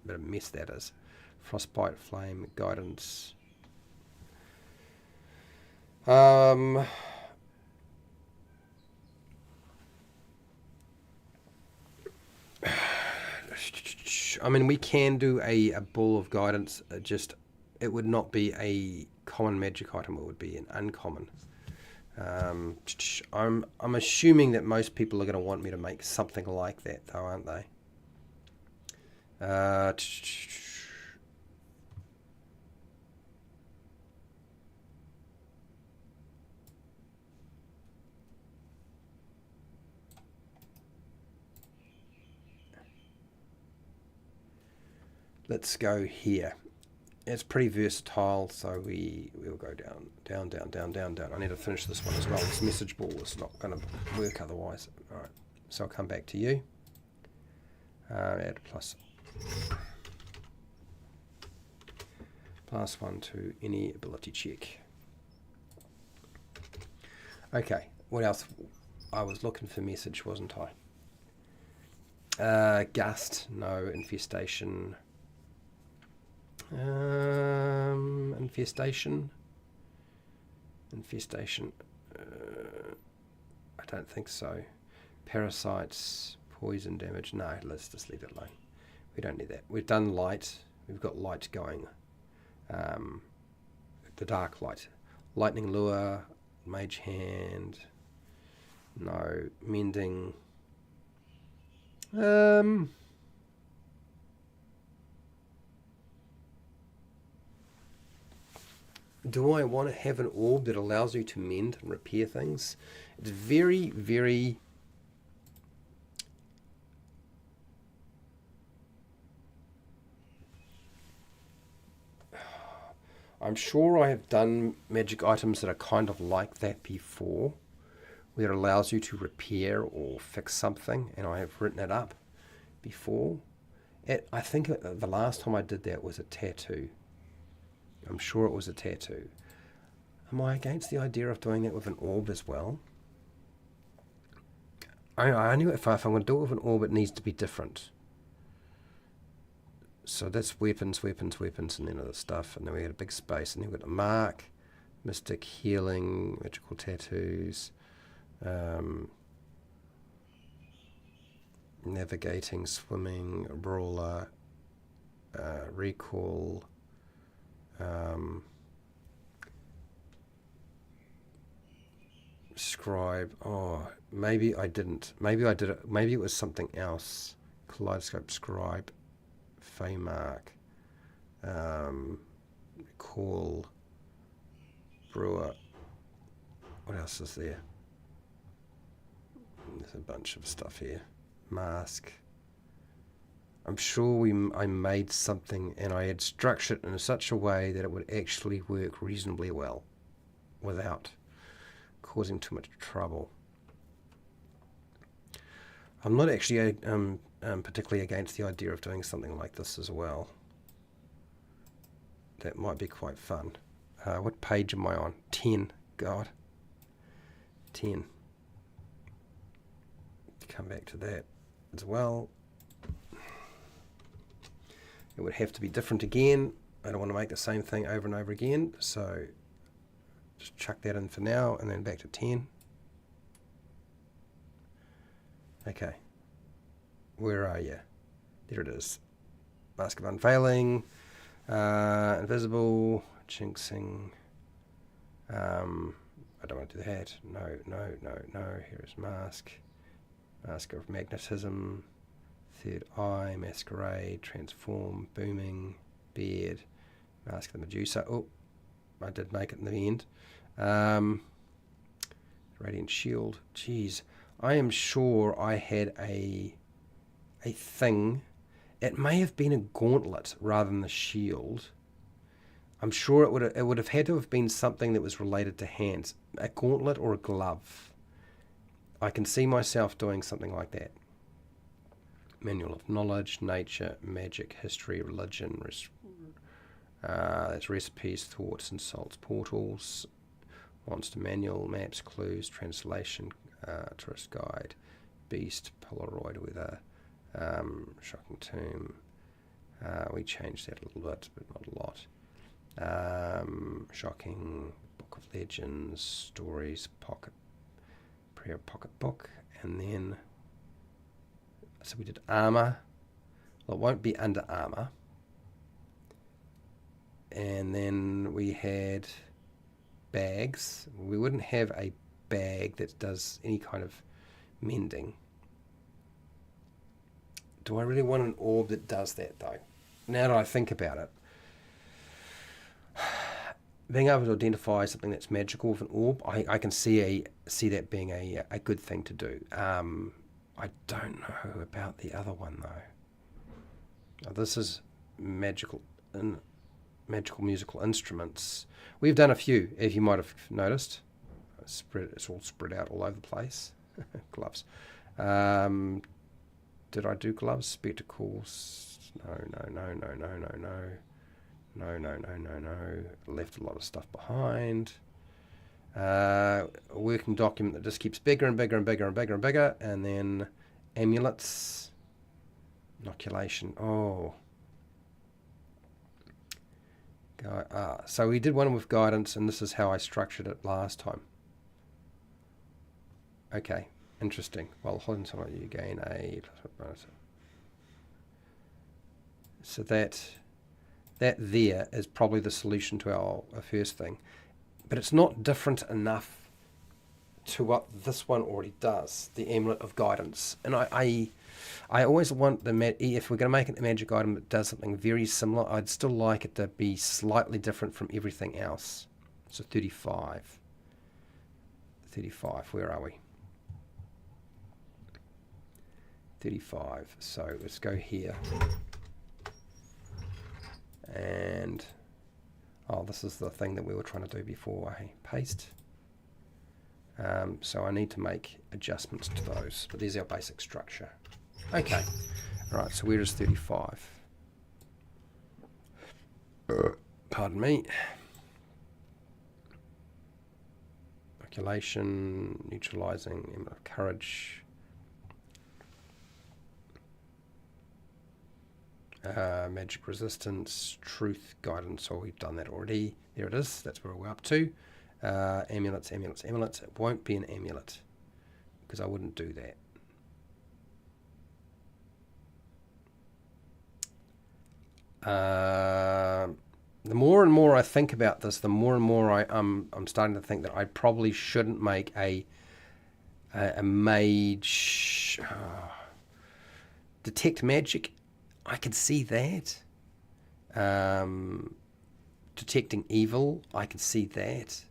S1: Bit of mess that is. Frostbite, flame, guidance. I mean, we can do a ball of guidance. Just it would not be a common magic item. It would be an uncommon. I'm assuming that most people are going to want me to make something like that, though, aren't they? Let's go here. It's pretty versatile, so we'll go down, down, down, down, down, down. I need to finish this one as well. This message ball is not going to work otherwise. All right, so I'll come back to you. Add +1 to any ability check. Okay, what else? I was looking for message, wasn't I? Gust, no. Infestation. Infestation. I don't think so. Parasites, poison damage. No, let's just leave it alone. We don't need that. We've done light. We've got light going. The dark light. Lightning lure, mage hand. No. Mending. Do I want to have an orb that allows you to mend and repair things? It's very, very... I'm sure I have done magic items that are kind of like that before, where it allows you to repair or fix something, and I have written it up before. I think the last time I did that was a tattoo. I'm sure it was a tattoo. Am I against the idea of doing that with an orb as well? I knew if I'm going to do it with an orb, it needs to be different. So that's weapons, weapons, weapons, and then other stuff. And then we had a big space, and then we've got a mark, mystic, healing, magical tattoos, navigating, swimming, brawler, recall, Scribe. Oh, maybe I didn't. Maybe I did it. Maybe it was something else. Kaleidoscope, Scribe, Faymark, Call, Brewer. What else is there? There's a bunch of stuff here. Mask. I'm sure I made something and I had structured it in such a way that it would actually work reasonably well without causing too much trouble. I'm not actually particularly against the idea of doing something like this as well. That might be quite fun. What page am I on? 10. God. 10. Come back to that as well. It would have to be different again. I don't want to make the same thing over and over again, so just chuck that in for now and then back to 10. Okay. Where are you? There it is. Mask of Unveiling, Invisible, Jinxing. I don't want to do that. No. Here's Mask. Mask of Magnetism, Third Eye, Masquerade, Transform, Booming, Beard, Mask of the Medusa. Oh, I did make it in the end. Radiant Shield. Jeez, I am sure I had a thing. It may have been a gauntlet rather than the shield. I'm sure it would have had to have been something that was related to hands. A gauntlet or a glove. I can see myself doing something like that. Manual of Knowledge, Nature, Magic, History, Religion. There's recipes, thoughts, insults, portals, monster manual, maps, clues, translation, tourist guide, beast, Polaroid with a shocking tomb. We changed that a little bit, but not a lot. Shocking, Book of Legends, stories, prayer pocket book, and then so we did armor. Well, it won't be under armor. And then we had bags. We wouldn't have a bag that does any kind of mending. Do I really want an orb that does that though? Now that I think about it, being able to identify something that's magical with an orb, I can see that being a good thing to do. I don't know about the other one though. Now, this is magical musical instruments. We've done a few, if you might have noticed. It's all spread out all over the place. Gloves. Did I do gloves? Spectacles? No. Left a lot of stuff behind. A working document that just keeps bigger and bigger and bigger and bigger and bigger. And then amulets. Inoculation. Oh. So we did one with guidance, and this is how I structured it last time. Okay. Interesting. Well, hold on, so you gain a bonus. So that there is probably the solution to our first thing, but it's not different enough to what this one already does, the Amulet of Guidance. And I always want if we're going to make it the magic item that does something very similar, I'd still like it to be slightly different from everything else. So 35. Where are we? 35. So let's go here. And this is the thing that we were trying to do before I paste. So I need to make adjustments to those, but there's our basic structure. Okay, right, so where is 35? Pardon me. Inoculation, neutralizing, Element of Courage. Magic resistance, truth, guidance. So we've done that already. There it is. That's where we're up to. Amulets. It won't be an amulet because I wouldn't do that. the more and more I think about this, the more and more I'm starting to think that I probably shouldn't make a mage. Detect magic, I can see that. Detecting evil, I can see that.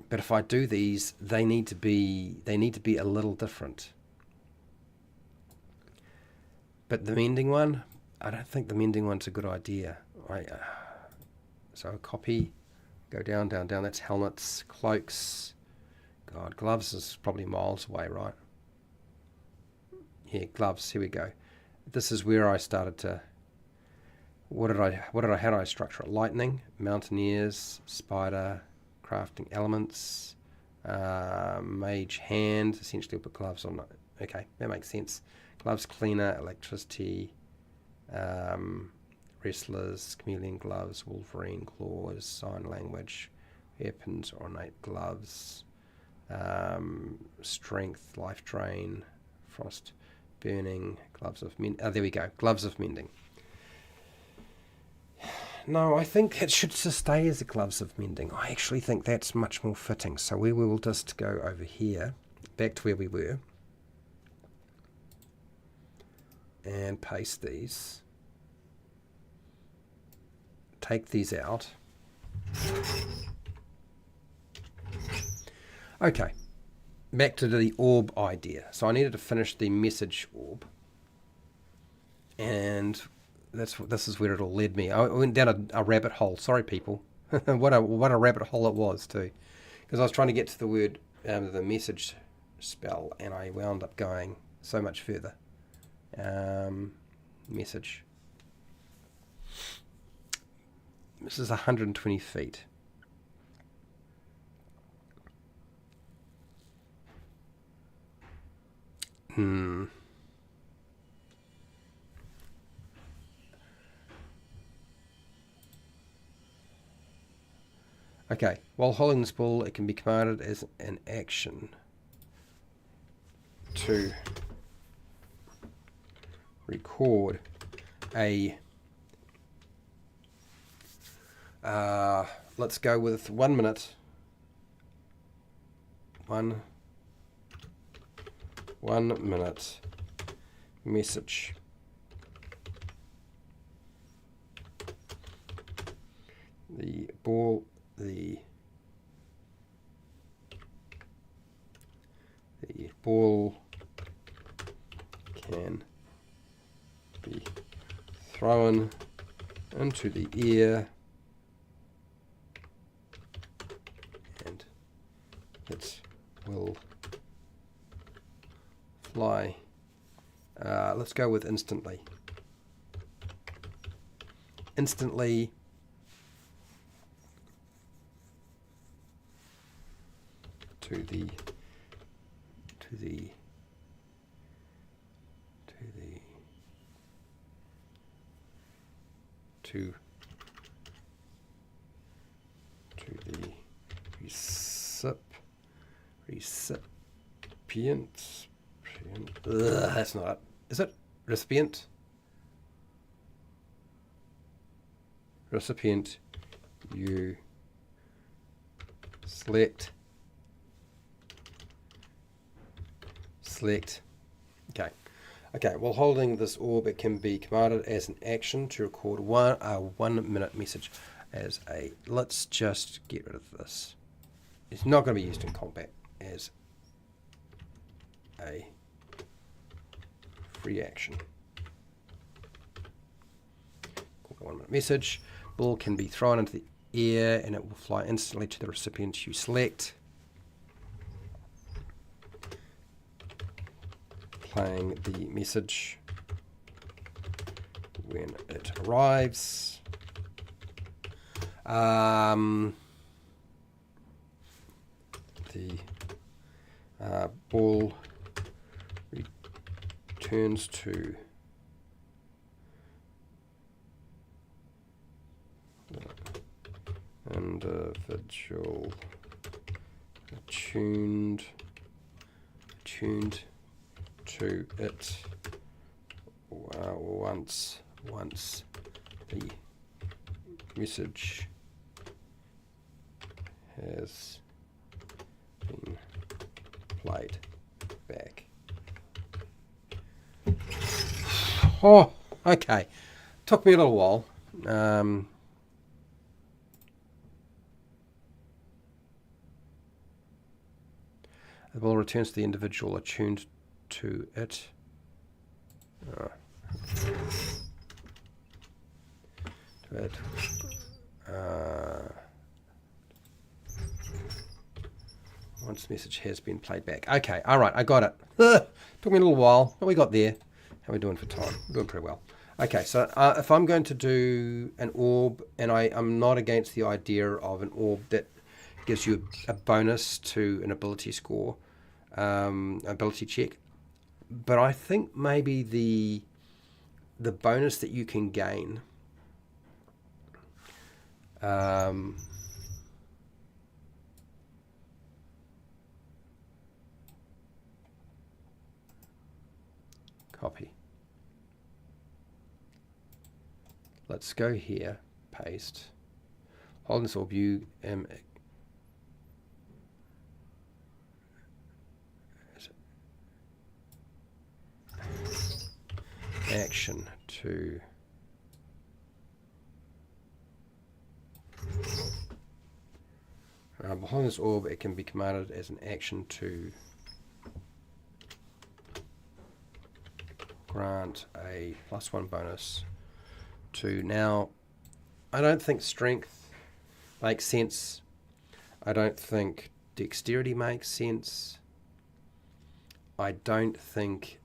S1: But if I do these, they need to be a little different. But the mending one, I don't think the mending one's a good idea. So copy, go down, down, down. That's helmets, cloaks. God, gloves is probably miles away, right? Yeah, gloves. Here we go. This is where I started to. How did I structure it? Lightning, mountaineers, spider, crafting elements, mage hand. Essentially, I'll put gloves on. Okay, that makes sense. Gloves, cleaner, electricity, wrestlers, chameleon gloves, wolverine claws, sign language, weapons, ornate gloves, strength, life drain, frost burning, gloves of mending. Oh, there we go, gloves of mending. No, I think it should just stay as the gloves of mending. I actually think that's much more fitting. So we will just go over here, back to where we were, and paste these. Take these out. Okay, back to the orb idea. So I needed to finish the message orb, and this is where it all led me. I went down a rabbit hole. Sorry, people. what a rabbit hole it was too, because I was trying to get to the word, the message spell, and I wound up going so much further. Message. This is 120 feet. Okay, while holding this ball, it can be commanded as an action to record a, let's go with 1 minute, one minute message. The ball, the ball can be thrown into the air and it will fly. Let's go with instantly. Instantly to the recipient. That's not it. Is it? Recipient? Recipient. You select. Okay, while holding this orb, it can be commanded as an action to record a 1 minute message as a, let's just get rid of this. It's not going to be used in combat as a free action. 1 minute message. Ball can be thrown into the air and it will fly instantly to the recipient you select. Playing the message when it arrives. The ball returns to individual attuned to it once the message has been played back. Oh, okay. Took me a little while. The ball returns to the individual attuned to it. Once the message has been played back. Okay, all right, I got it. Took me a little while, but we got there. How are we doing for time? We're doing pretty well. Okay, so if I'm going to do an orb, and I'm not against the idea of an orb that gives you a bonus to an ability score, ability check, but I think maybe the bonus that you can gain copy. Let's go here, paste. Hold this orb, you action to behind this orb, it can be commanded as an action to grant a +1 bonus to. Now, I don't think strength makes sense. I don't think dexterity makes sense. I don't think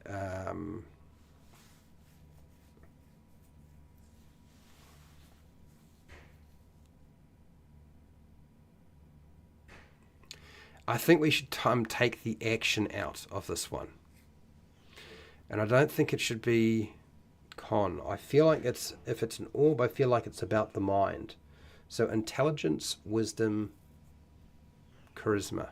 S1: I think we should take the action out of this one. And I don't think it should be con. I feel like if it's an orb, I feel like it's about the mind. So intelligence, wisdom, charisma.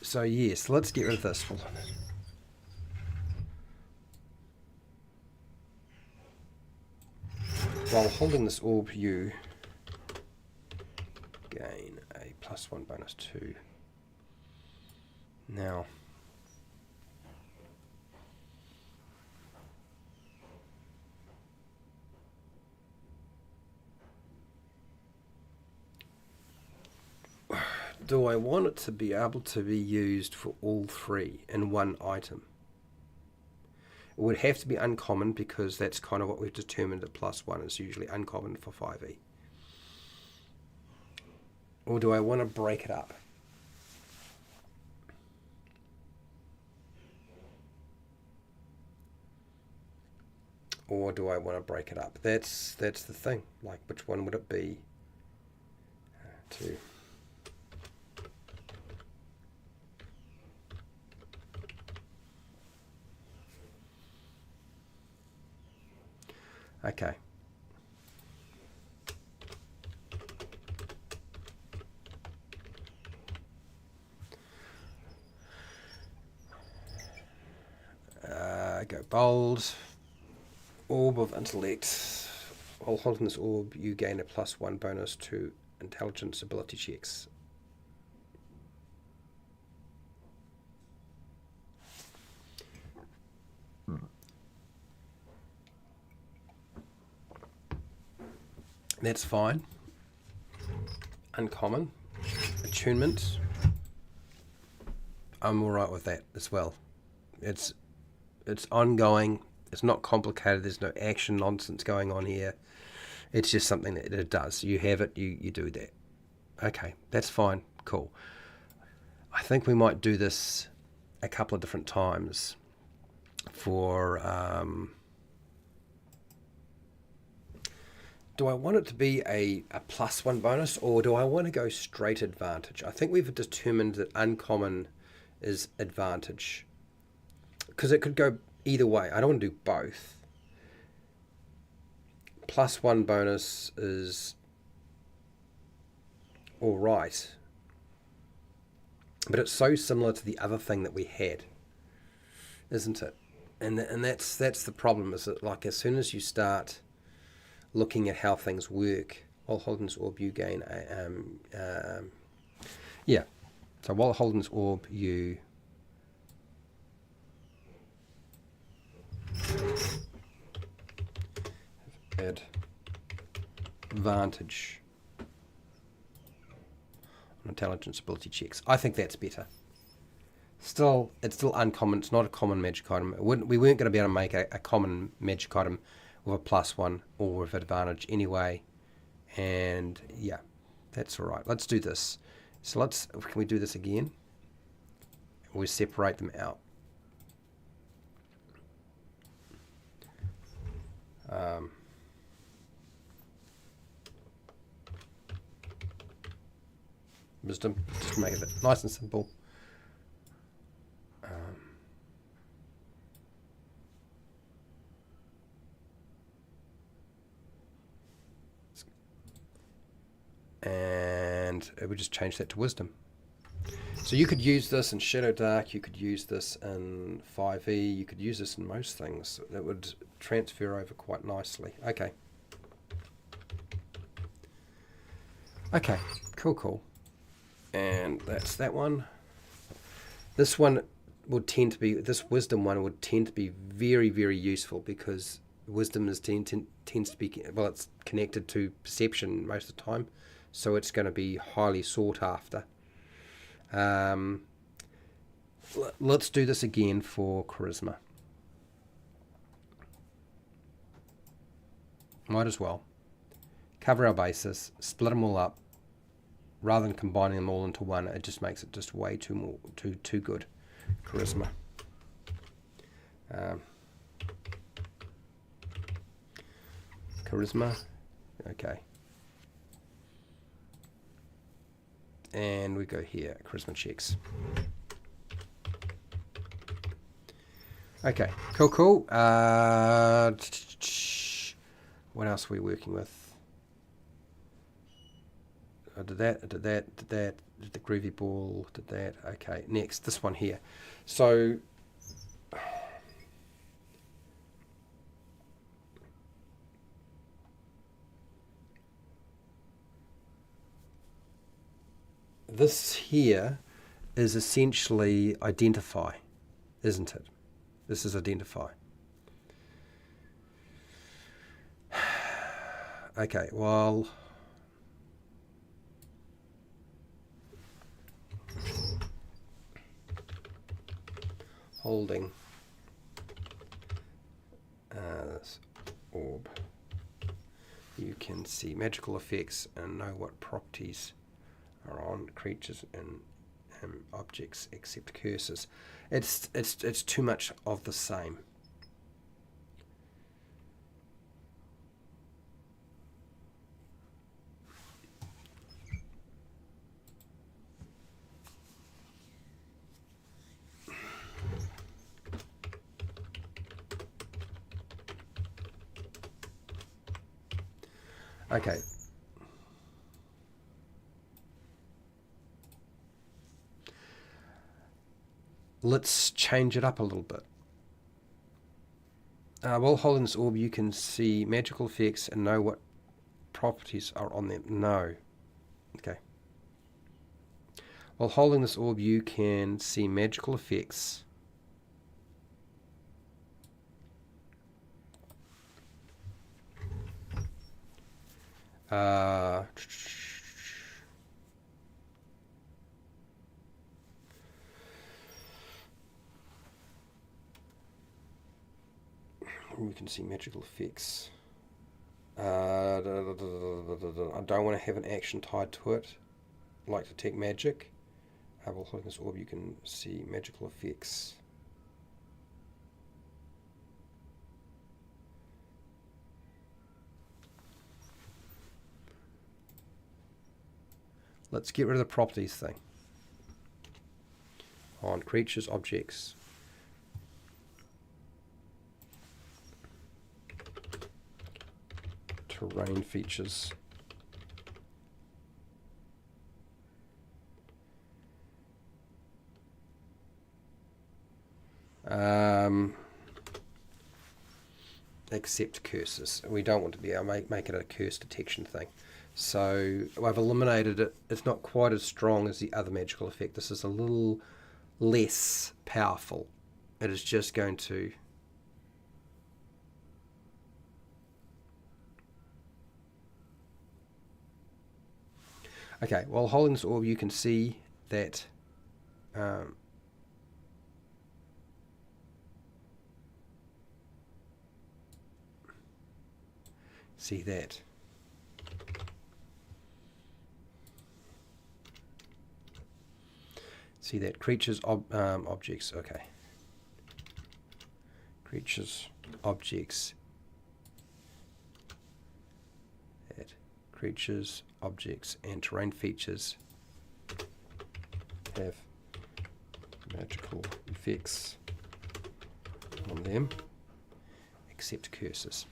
S1: So yes, let's get rid of this. Hold on. While holding this orb, you gain a +1 bonus to. Now, do I want it to be able to be used for all three in one item? It would have to be uncommon because that's kind of what we've determined that +1 is usually uncommon for 5e. Or do I want to break it up? Or do I want to break it up? That's the thing. Like, which one would it be? Two. Okay. Go bold. Orb of intellect. While holding this orb, you gain a +1 bonus to intelligence ability checks. That's fine. Uncommon. Attunement. I'm alright with that as well. It's ongoing. It's not complicated. There's no action nonsense going on here. It's just something that it does. You have it, you do that. Okay, that's fine. Cool. I think we might do this a couple of different times for... do I want it to be a +1 bonus, or do I want to go straight advantage? I think we've determined that uncommon is advantage, because it could go either way. I don't want to do both. +1 bonus is all right, But it's so similar to the other thing that we had, isn't it? And that's the problem, is that like as soon as you start looking at how things work, while holding this orb you gain a yeah. So while holding this orb you have advantage on intelligence ability checks. I think that's better. Still, it's still uncommon. It's not a common magic item. We weren't going to be able to make a common magic item with a +1 or with advantage anyway. And yeah, that's all right. Let's do this. So can we do this again? We separate them out. Wisdom, just to make it nice and simple. And we just change that to wisdom. So you could use this in Shadow Dark, you could use this in 5e, you could use this in most things. That would transfer over quite nicely. Okay. Okay, cool. And that's that one. This one would tend to be, this wisdom one would tend to be very, very useful, because wisdom tends to be, well, it's connected to perception most of the time. So it's going to be highly sought after. Let's do this again for charisma. Might as well. Cover our bases, split them all up. Rather than combining them all into one, it just makes it just way too good. Charisma. Charisma. Okay. And we go here, charisma checks. Okay, cool. What else are we working with? I did that, did the groovy ball, did that. Okay, next, this one here. So, this here is essentially identify, isn't it? This is identify. Okay, well, holding this orb, you can see magical effects and know what properties are on creatures and objects except curses. It's too much of the same. Okay. Let's change it up a little bit. While holding this orb, you can see magical effects and know what properties are on them. No. Okay. While holding this orb, you can see magical effects. We can see magical effects. I don't want to have an action tied to it, like detect magic. While holding this orb, you can see magical effects. Let's get rid of the properties thing. On creatures, objects. Terrain features. Accept curses. We don't want to be able to make it a curse detection thing. So I've eliminated it. It's not quite as strong as the other magical effect. This is a little less powerful. It is just going to... Okay, while holding this orb, you can see that see that. See that creatures, objects, okay. Creatures, objects, that creatures, objects, and terrain features have magical effects on them, except curses.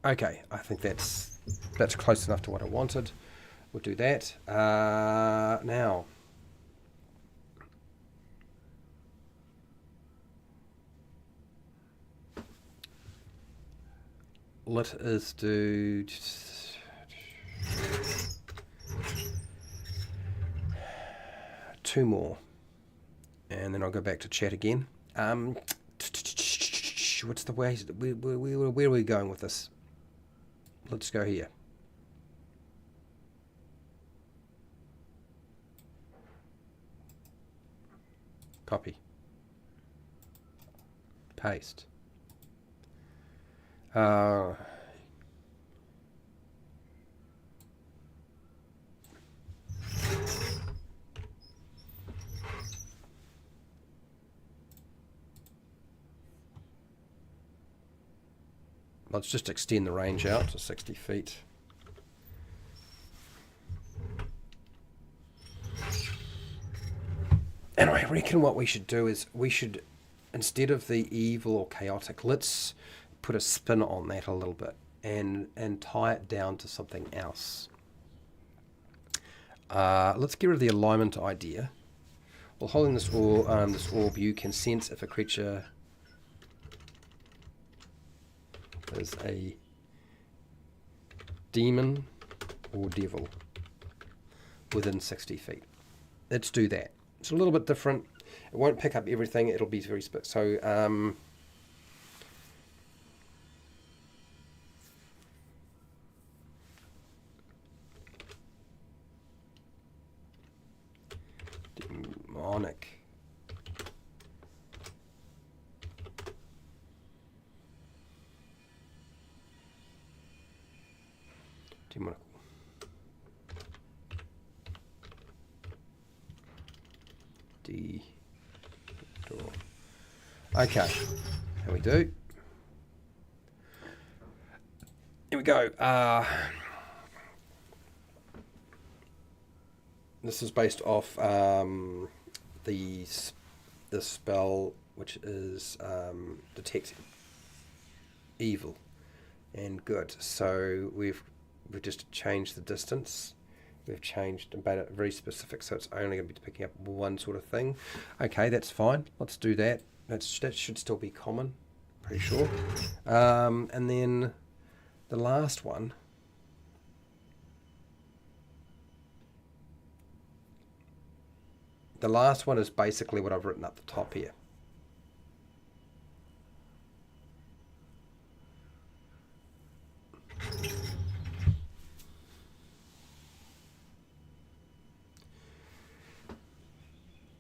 S1: Okay, I think that's close enough to what I wanted. We'll do that. Now, let us do two more, and then I'll go back to chat again. What's the way? Where are we going with this? Let's go here. Copy. Paste. Let's just extend the range out to 60 feet. And I reckon what we should do is we should, instead of the evil or chaotic, let's put a spin on that a little bit and tie it down to something else. Let's get rid of the alignment idea. While holding this orb, you can sense if a creature is a demon or devil within 60 feet. Let's do that. It's a little bit different. It won't pick up everything. It'll be very specific. So, demonic. Demonic. Okay, here we do. Here we go. This is based off the spell, which is detect evil and good. So we've just changed the distance. We've changed and made it very specific, so it's only going to be picking up one sort of thing. Okay, that's fine. Let's do that. That should still be common, pretty sure. And then the last one. The last one is basically what I've written up the top here.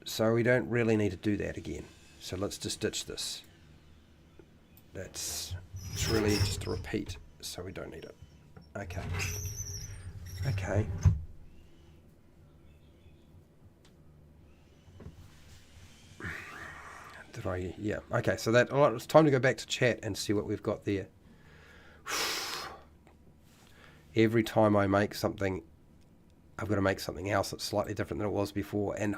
S1: So we don't really need to do that again. So let's just ditch this. It's really just a repeat, so we don't need it. Okay. Okay. Did I? Yeah. Okay. So that. All right, it's time to go back to chat and see what we've got there. Every time I make something, I've got to make something else that's slightly different than it was before, and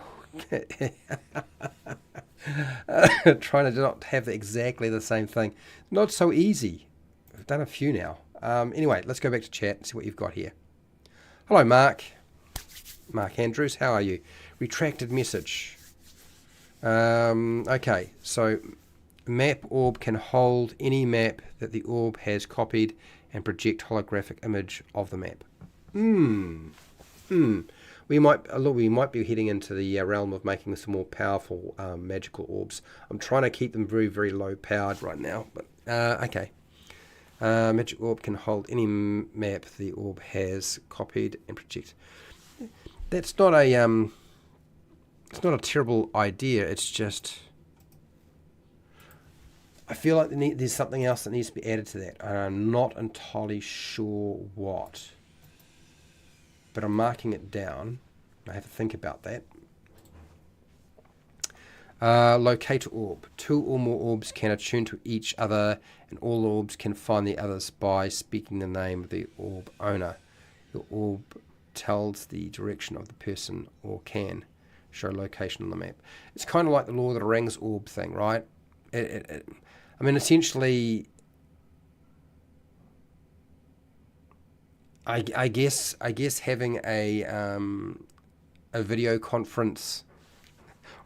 S1: trying to not have exactly the same thing. Not so easy. I've done a few now. Anyway, let's go back to chat and see what you've got here. Hello, Mark. Mark Andrews, how are you? Retracted message. Okay, so map orb can hold any map that the orb has copied and project holographic image of the map. We might be heading into the realm of making some more powerful magical orbs. I'm trying to keep them very, very low powered right now, but okay. Magic orb can hold any map the orb has copied and project. That's not a it's not a terrible idea. It's just I feel like there's something else that needs to be added to that. I'm not entirely sure what, but I'm marking it down. I have to think about that. Locator orb. 2 or more orbs can attune to each other, and all orbs can find the others by speaking the name of the orb owner. The orb tells the direction of the person or can show location on the map. It's kind of like the Lord of the Rings orb thing, right? I mean, essentially, I guess having a video conference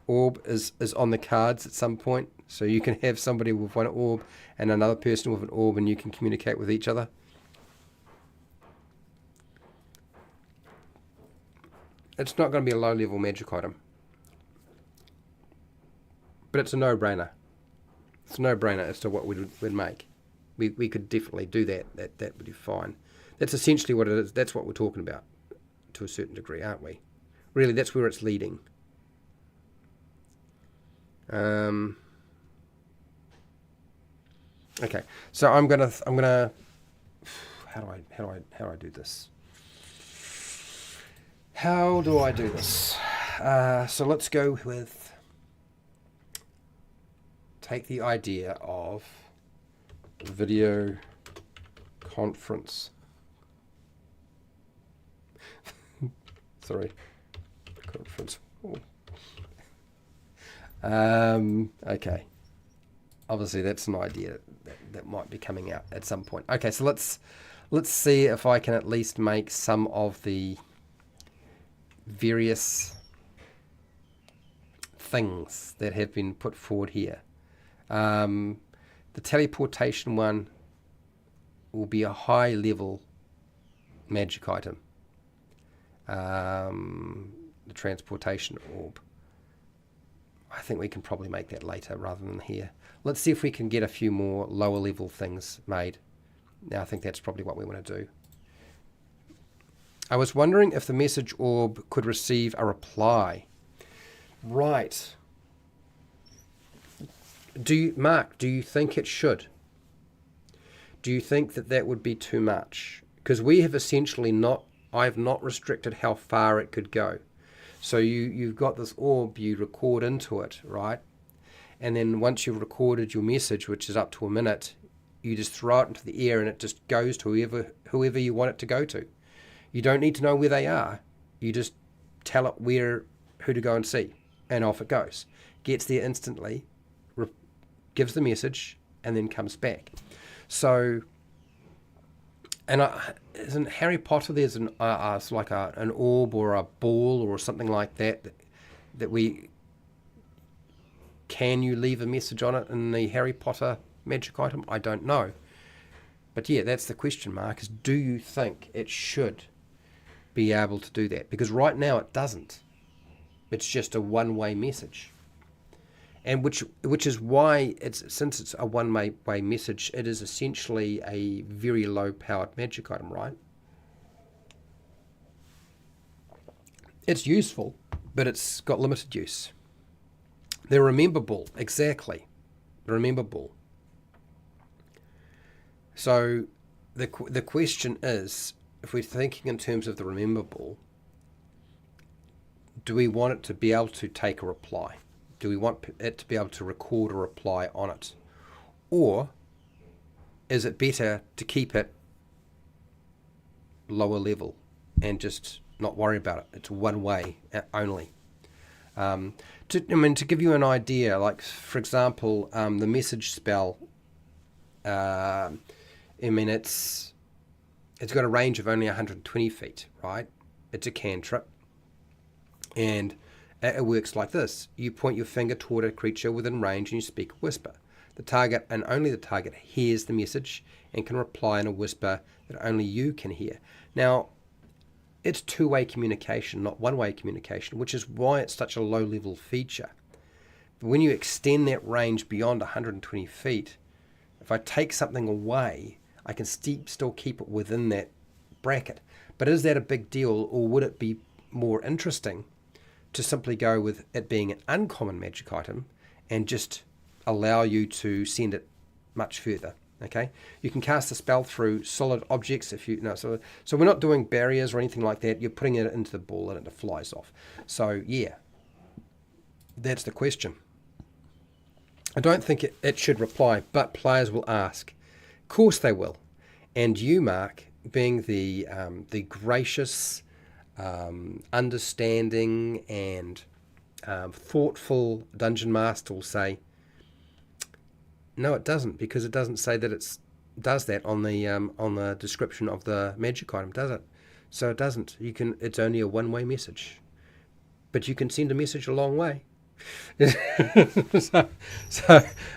S1: orb is on the cards at some point. So you can have somebody with one orb and another person with an orb, and you can communicate with each other. It's not going to be a low-level magic item, but it's a no-brainer. It's a no-brainer as to what we'd make. We could definitely do that. That would be fine. That's essentially what it is. That's what we're talking about to a certain degree, aren't we? Really, that's where it's leading. Okay, so I'm gonna how do I do this? How do I do this? So let's go with take the idea of video conference. Sorry, conference. Okay. Obviously, that's an idea that might be coming out at some point. Okay, so let's see if I can at least make some of the various things that have been put forward here. The teleportation one will be a high level magic item. The transportation orb, I think we can probably make that later rather than here. Let's see if we can get a few more lower level things made. Now I think that's probably what we want to do. I was wondering if the message orb could receive a reply. Right. Mark, do you think it should? Do you think that would be too much? Because we have essentially I've not restricted how far it could go. So you've got this orb, you record into it, right? And then once you've recorded your message, which is up to a minute, you just throw it into the air and it just goes to whoever you want it to go to. You don't need to know where they are. You just tell it who to go and see, and off it goes. Gets there instantly, gives the message, and then comes back. So, and isn't Harry Potter? There's an orb or a ball or something like that we. Can you leave a message on it in the Harry Potter magic item? I don't know. But yeah, that's the question mark, is do you think it should be able to do that? Because right now it doesn't. It's just a one-way message. And which is why, since it's a one-way message, it is essentially a very low-powered magic item, right? It's useful, but it's got limited use. They're rememberable, exactly. They're rememberable. So the question is, if we're thinking in terms of the rememberable, do we want it to be able to take a reply? Do we want it to be able to record a reply on it? Or is it better to keep it lower level and just not worry about it? It's one way only. To give you an idea, like for example, the message spell, it's got a range of only 120 feet, right? It's a cantrip. And it works like this. You point your finger toward a creature within range and you speak a whisper. The target, and only the target, hears the message and can reply in a whisper that only you can hear. Now, it's two-way communication, not one-way communication, which is why it's such a low-level feature. But when you extend that range beyond 120 feet, if I take something away, I can still keep it within that bracket. But is that a big deal, or would it be more interesting to simply go with it being an uncommon magic item and just allow you to send it much further? Okay, you can cast a spell through solid objects if you know. So we're not doing barriers or anything like that. You're putting it into the ball and it flies off. So yeah, that's the question. I don't think it should reply, but players will ask. Of course they will. And you, Mark, being the gracious, understanding, and thoughtful dungeon master, will say, no, it doesn't, because it doesn't say that it does that on the description of the magic item, does it? So it doesn't. It's only a one-way message, but you can send a message a long way.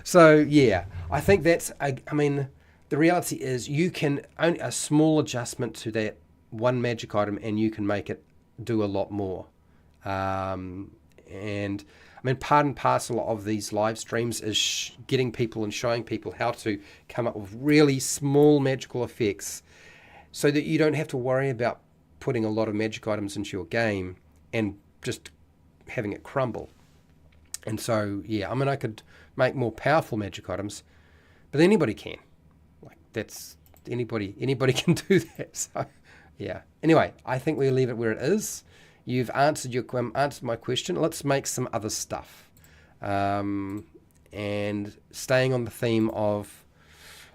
S1: so yeah, I think that's. I mean, the reality is you can only a small adjustment to that one magic item, and you can make it do a lot more. And I mean, part and parcel of these live streams is getting people and showing people how to come up with really small magical effects, so that you don't have to worry about putting a lot of magic items into your game and just having it crumble. And so, yeah, I mean, I could make more powerful magic items, but anybody can. Like, that's anybody can do that. So, yeah. Anyway, I think we'll leave it where it is. You've answered my question. Let's make some other stuff. And staying on the theme of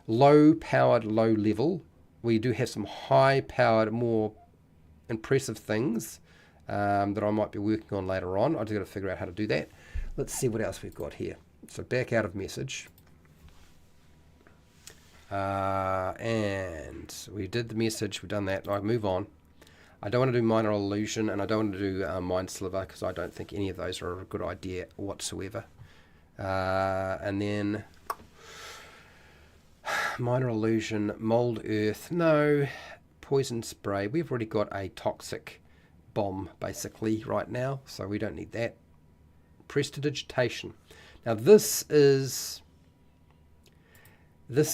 S1: low-powered, low-level, we do have some high-powered, more impressive things that I might be working on later on. I've just got to figure out how to do that. Let's see what else we've got here. So back out of message. And we did the message. We've done that. I'll move on. I don't want to do minor illusion, and I don't want to do mind sliver, because I don't think any of those are a good idea whatsoever. And then minor illusion, mold earth, no. Poison spray. We've already got a toxic bomb basically right now, so we don't need that. Prestidigitation. Now this is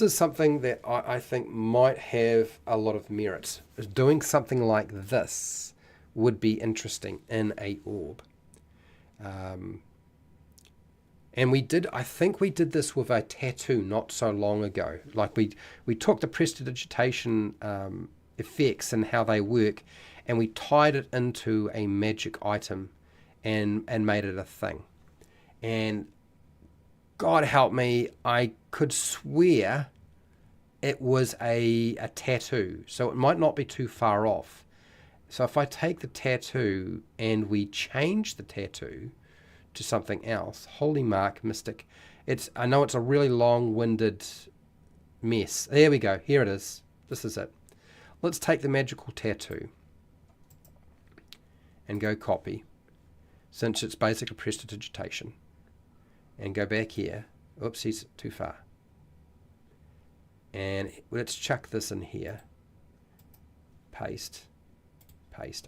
S1: something that I think might have a lot of merit. Doing something like this would be interesting in a orb. And I think we did this with a tattoo not so long ago. Like we took the prestidigitation effects and how they work, and we tied it into a magic item and made it a thing. And God help me, I could swear it was a tattoo, so it might not be too far off. So if I take the tattoo and we change the tattoo to something else, holy mark, mystic. I know it's a really long-winded mess. There we go. Here it is. This is it. Let's take the magical tattoo and go copy, since it's basically prestidigitation, and go back here. Oops, he's too far. And let's chuck this in here. Paste.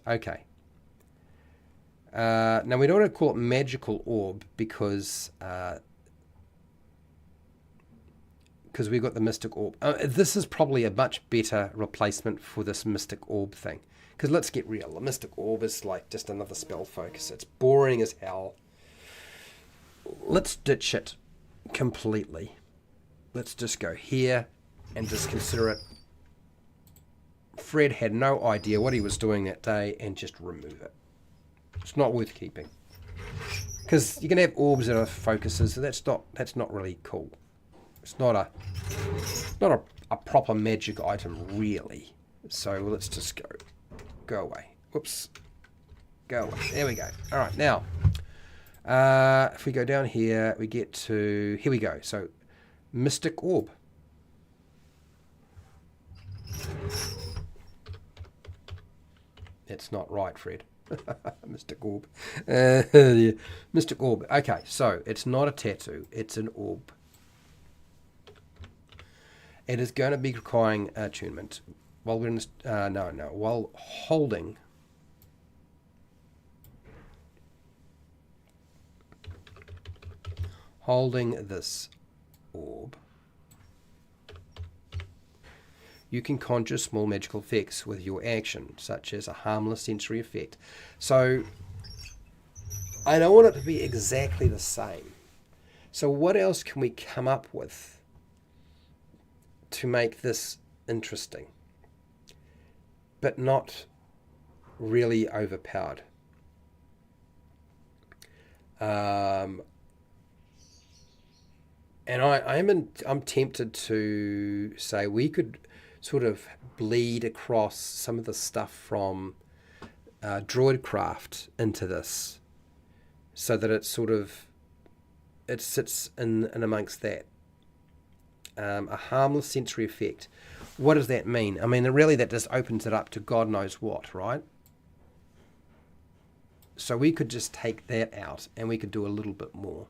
S1: Okay. Now we don't want to call it magical orb because we've got the mystic orb. This is probably a much better replacement for this mystic orb thing. Because let's get real, the mystic orb is like just another spell focus. It's boring as hell. Let's ditch it completely. Let's just go here and just consider it. Fred had no idea what he was doing that day, and just remove it. It's not worth keeping. Because you can have orbs that are focuses, so that's not really cool. It's not a proper magic item really. So let's just go away. Whoops. Go away. There we go. All right, now if we go down here, we get to, here we go. So mystic orb. That's not right, Fred. Mr. Orb. Yeah. Mr. Orb. Okay, so it's not a tattoo, it's an orb. It is going to be requiring attunement while we're in this, while holding this orb. You can conjure small magical effects with your action, such as a harmless sensory effect. So I don't want it to be exactly the same. So what else can we come up with to make this interesting, but not really overpowered? And I'm tempted to say we could sort of bleed across some of the stuff from Droidcraft into this, so that it sits in amongst that. A harmless sensory effect. What does that mean? I mean, really, that just opens it up to God knows what, right? So we could just take that out, and we could do a little bit more.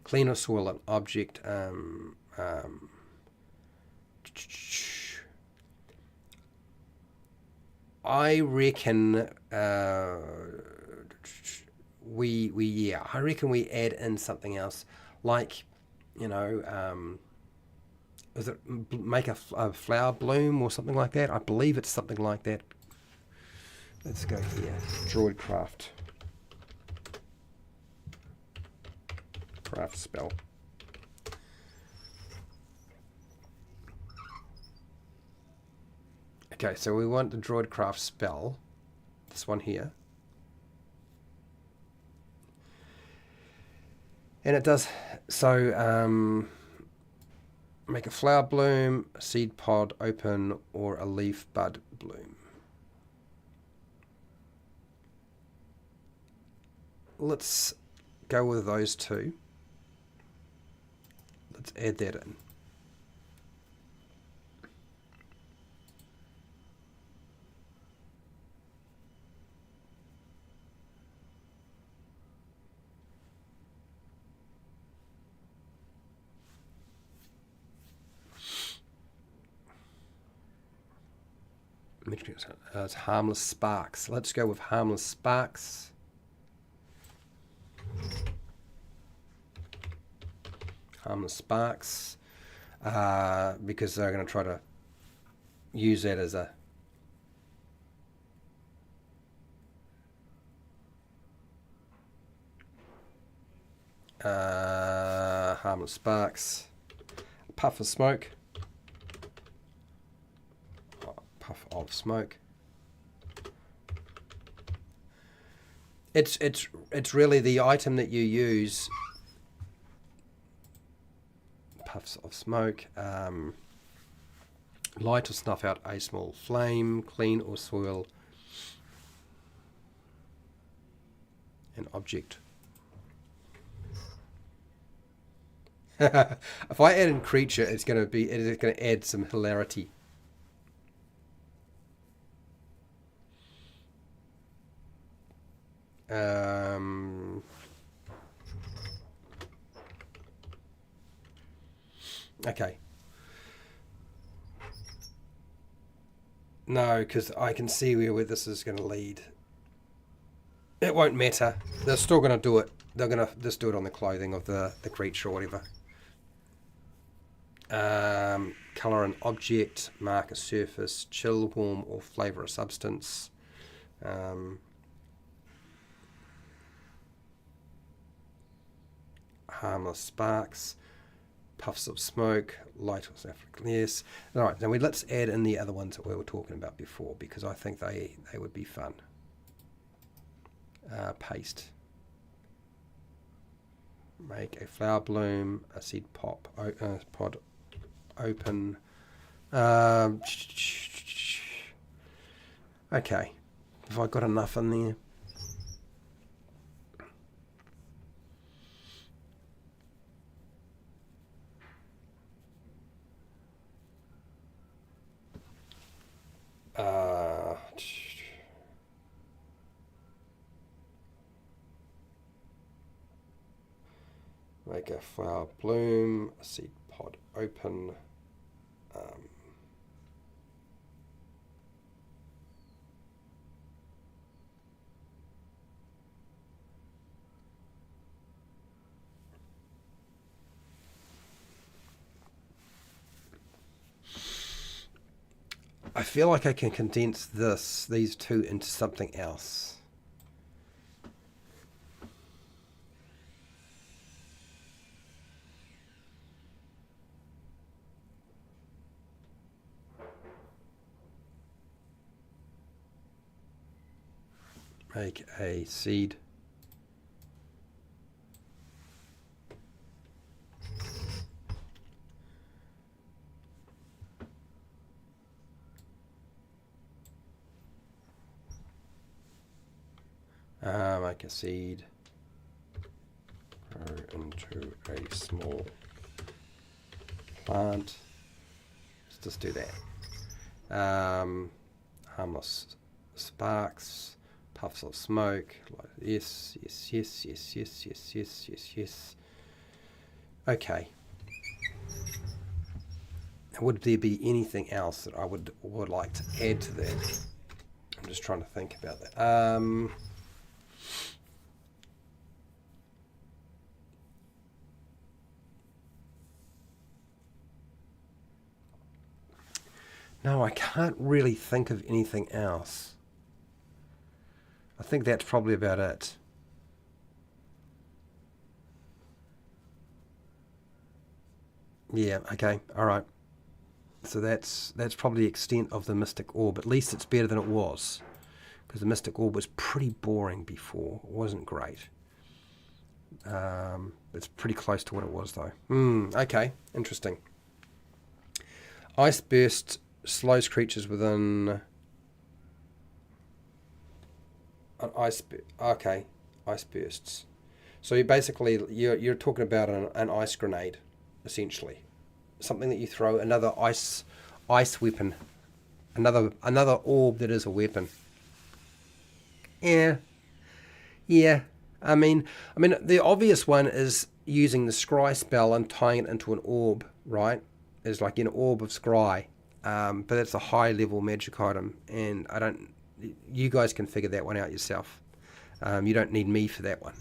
S1: Clean or soil an object. I reckon I reckon we add in something else, like, is it make a flower bloom or something like that? I believe it's something like that. Let's go here. Droidcraft. Craft spell. Okay, so we want the Droidcraft spell. This one here. And it does, so make a flower bloom, a seed pod open, or a leaf bud bloom. Let's go with those two. Let's add that in. It's harmless sparks. Let's go with harmless sparks. Harmless sparks, because they're going to try to use that as a harmless sparks. Puff of smoke. Puff of smoke. It's really the item that you use. Puffs of smoke. Light or snuff out a small flame. Clean or soil an object. If I add in creature, it's going to add some hilarity. Okay. No, because I can see where this is going to lead. It won't matter. They're still going to do it. They're going to just do it on the clothing of the creature or whatever. Color an object, mark a surface, chill, warm, or flavor a substance. Harmless sparks, puffs of smoke, light or stuff. Yes. All right. Now let's add in the other ones that we were talking about before, because I think they would be fun. Paste. Make a flower bloom, a seed pod open. Okay. Have I got enough in there? Make a flower bloom, a seed pod open. I feel like I can condense these two into something else. Make a seed. Make a seed. Grow into a small plant. Let's just do that. Harmless sparks. Puffs of smoke. Yes, yes, yes, yes, yes, yes, yes, yes, yes. Okay. Would there be anything else that I would like to add to that? I'm just trying to think about that. No, I can't really think of anything else. I think that's probably about it. Yeah, okay, alright. So that's probably the extent of the Mystic Orb. At least it's better than it was. Because the Mystic Orb was pretty boring before. It wasn't great. It's pretty close to what it was though. Okay, interesting. Ice Burst slows creatures within... An ice... Okay, Ice Bursts. So you're talking about an ice grenade, essentially. Something that you throw, another ice weapon. Another orb that is a weapon. Yeah. I mean, the obvious one is using the scry spell and tying it into an orb, right? It's like an orb of scry, but that's a high level magic item, and you guys can figure that one out yourself. You don't need me for that one.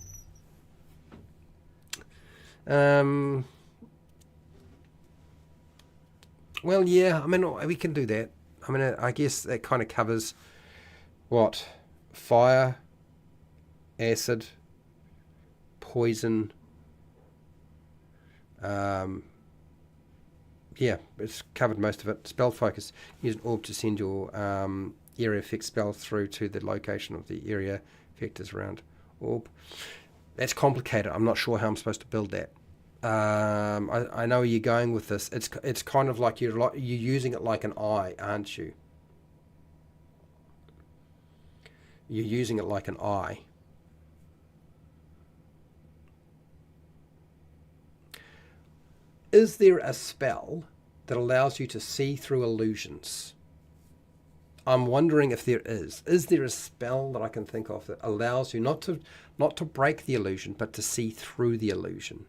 S1: Well, yeah, we can do that. I guess that kind of covers what? Fire, acid, poison. Yeah, it's covered most of it. Spell focus. Use an orb to send your area effect spell through to the location of the area vectors around orb. That's complicated. I'm not sure how I'm supposed to build that. I know where you're going with this. It's kind of like you're using it like an eye, aren't you? You're using it like an eye. Is there a spell that allows you to see through illusions? I'm wondering if there is. Is there a spell that I can think of that allows you not to break the illusion, but to see through the illusion?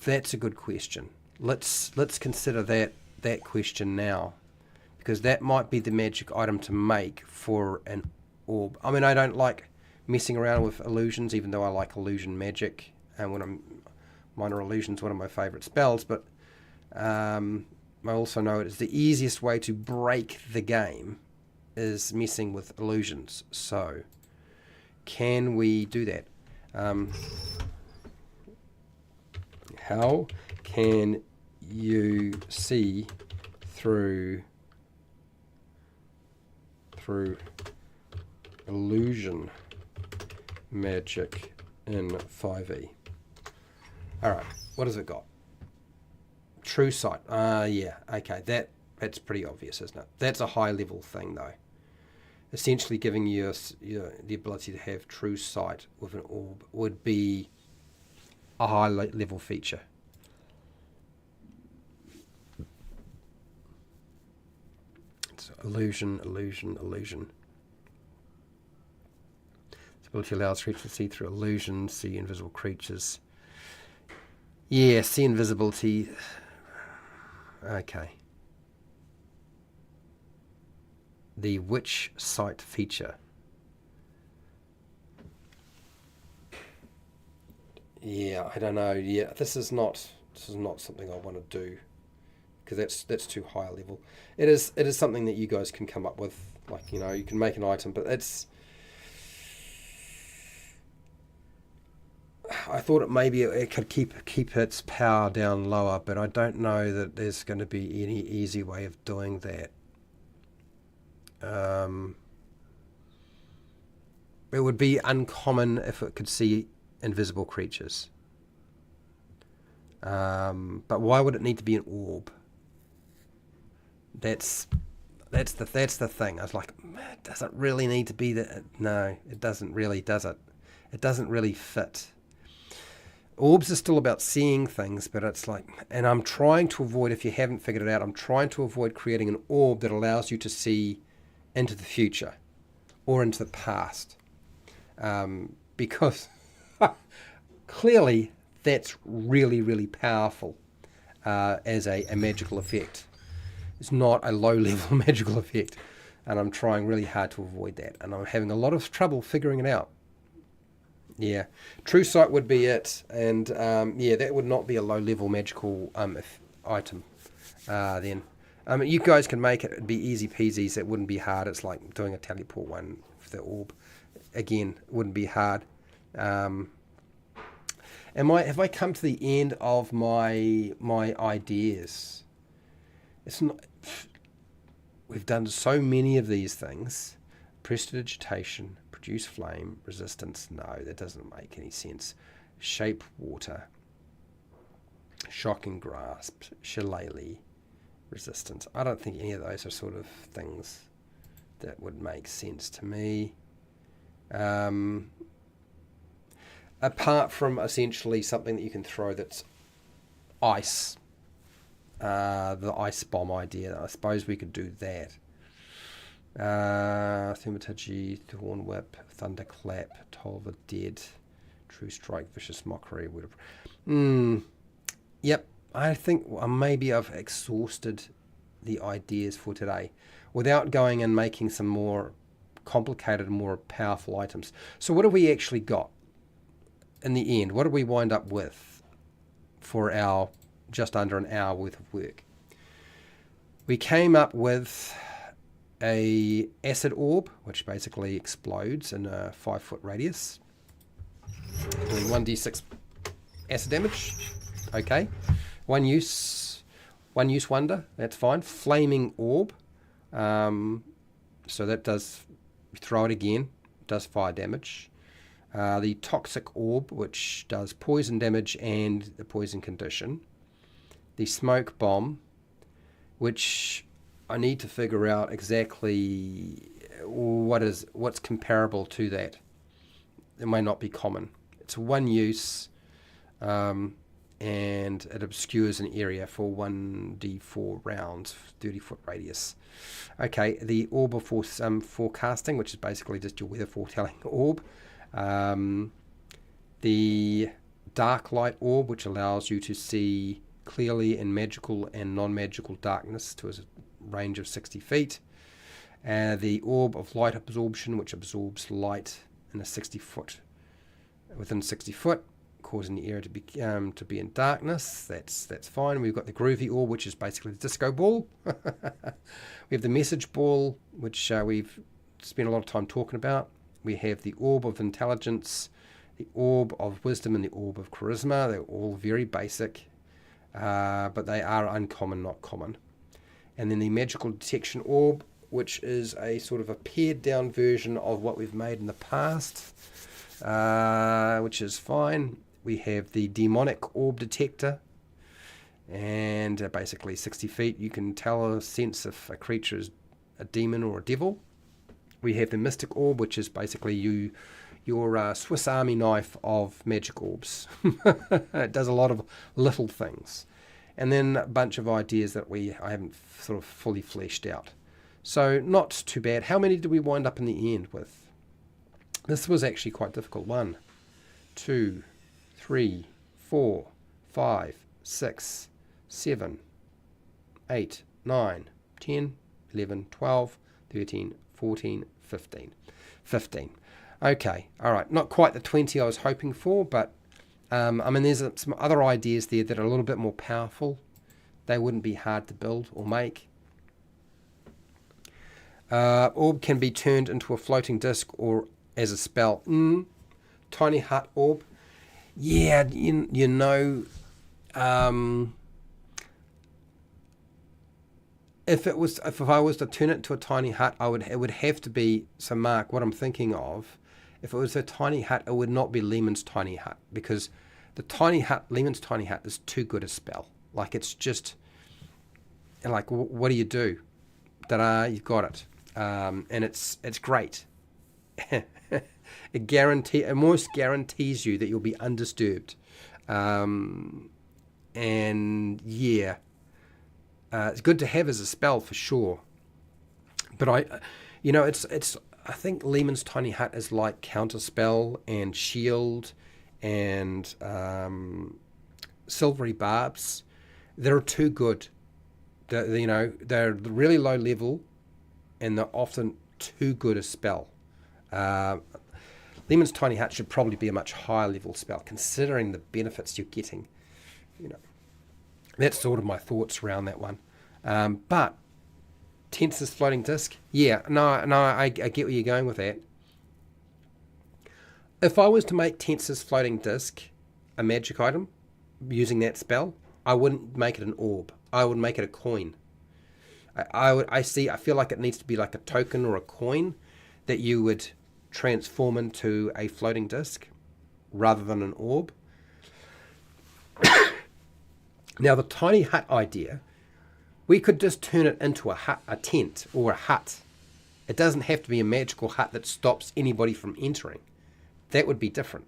S1: That's a good question. Let's consider that question now, because that might be the magic item to make for an orb. I don't like messing around with illusions, even though I like illusion magic, and minor illusion's one of my favourite spells, but I also know it is the easiest way to break the game is messing with illusions. So, can we do that? How can you see through illusion magic in 5e? Alright, what has it got? True sight. Yeah, okay, that's pretty obvious, isn't it? That's a high level thing though. Essentially giving you the ability to have true sight with an orb would be a high level feature. It's illusion. This ability allows creatures to see through illusions, see invisible creatures. Yeah, see invisibility. Okay. The witch sight feature. Yeah, I don't know. Yeah, this is not something I want to do because that's too high a level. It is something that you guys can come up with. Like, you know, you can make an item, but it's. I thought it could keep its power down lower, but I don't know that there's going to be any easy way of doing that. It would be uncommon if it could see invisible creatures. But why would it need to be an orb? That's the thing. I was like, does it really need to be that? No, it doesn't really, does it? It doesn't really fit. Orbs are still about seeing things, but it's like, and I'm trying to avoid, if you haven't figured it out, I'm trying to avoid creating an orb that allows you to see into the future or into the past. Because clearly that's really, really powerful as a magical effect. It's not a low-level magical effect, and I'm trying really hard to avoid that, and I'm having a lot of trouble figuring it out. Yeah, True Sight would be it, and yeah, that would not be a low-level magical item then. You guys can make it. It'd be easy peasy, so it wouldn't be hard. It's like doing a teleport one for the orb. Again, it wouldn't be hard. Have I come to the end of my ideas? It's not. We've done so many of these things. Prestidigitation, produce flame, resistance. No, that doesn't make any sense. Shape water, shocking grasp, shillelagh, resistance. I don't think any of those are sort of things that would make sense to me. Apart from essentially something that you can throw that's ice. The ice bomb idea. I suppose we could do that. Thaumaturgy, Thorn Whip, Thunderclap, Toll of the Dead, True Strike, Vicious Mockery. Yep, I think maybe I've exhausted the ideas for today without going and making some more complicated, more powerful items. So what have we actually got in the end? What did we wind up with for our just under an hour worth of work? We came up with a acid orb, which basically explodes in a 5-foot radius, doing 1d6 acid damage. Okay, one use wonder, that's fine. Flaming orb, so that does, throw it again, does fire damage. The toxic orb, which does poison damage and the poison condition. The smoke bomb, which I need to figure out exactly what's comparable to that. It may not be common. It's one use, and it obscures an area for 1d4 rounds, 30-foot radius. Okay, the orb of forecasting, which is basically just your weather foretelling orb. The dark light orb, which allows you to see clearly in magical and non-magical darkness to a range of 60 feet. The orb of light absorption, which absorbs light in within 60 foot, causing the area to be in darkness. That's fine. We've got the groovy orb, which is basically the disco ball. We have the message ball, which we've spent a lot of time talking about. We have the orb of intelligence, the orb of wisdom, and the orb of charisma. They're all very basic, but they are uncommon, not common. And then the magical detection orb, which is a sort of a pared down version of what we've made in the past, which is fine. We have the demonic orb detector, and basically 60 feet you can tell a sense if a creature is a demon or a devil. We have the mystic orb, which is basically your Swiss Army knife of magic orbs. It does a lot of little things. And then a bunch of ideas that I haven't sort of fully fleshed out. So not too bad. How many did we wind up in the end with? This was actually quite difficult. 1, 2, 3, 4, 5, 6, 7, 8, 9, 10, 11, 12, 13, 14, 15. 15. Okay, all right. Not quite the 20 I was hoping for, but I mean, there's some other ideas there that are a little bit more powerful. They wouldn't be hard to build or make. Orb can be turned into a floating disc or as a spell. Tiny hut orb. Yeah, you know, if I was to turn it into a tiny hut, it would have to be, so Mark, what I'm thinking of, if it was a tiny hut, it would not be Lehman's tiny hut, because Lehman's tiny hut is too good a spell. Like, it's just, like, what do you do? Ta-da, you've got it. And it's great. It almost guarantees you that you'll be undisturbed. And yeah, it's good to have as a spell for sure. But I think Lehman's Tiny Hut is like Counterspell and Shield and Silvery Barbs. They're too good. They're really low level, and they're often too good a spell. Lehman's Tiny Hut should probably be a much higher level spell, considering the benefits you're getting. That's sort of my thoughts around that one. But Tensor's floating disc, yeah, no, I get where you're going with that. If I was to make Tensor's floating disc a magic item using that spell, I wouldn't make it an orb. I would make it a coin. I feel like it needs to be like a token or a coin that you would transform into a floating disc rather than an orb. Now, the tiny hut idea, we could just turn it into a tent or a hut. It doesn't have to be a magical hut that stops anybody from entering. That would be different.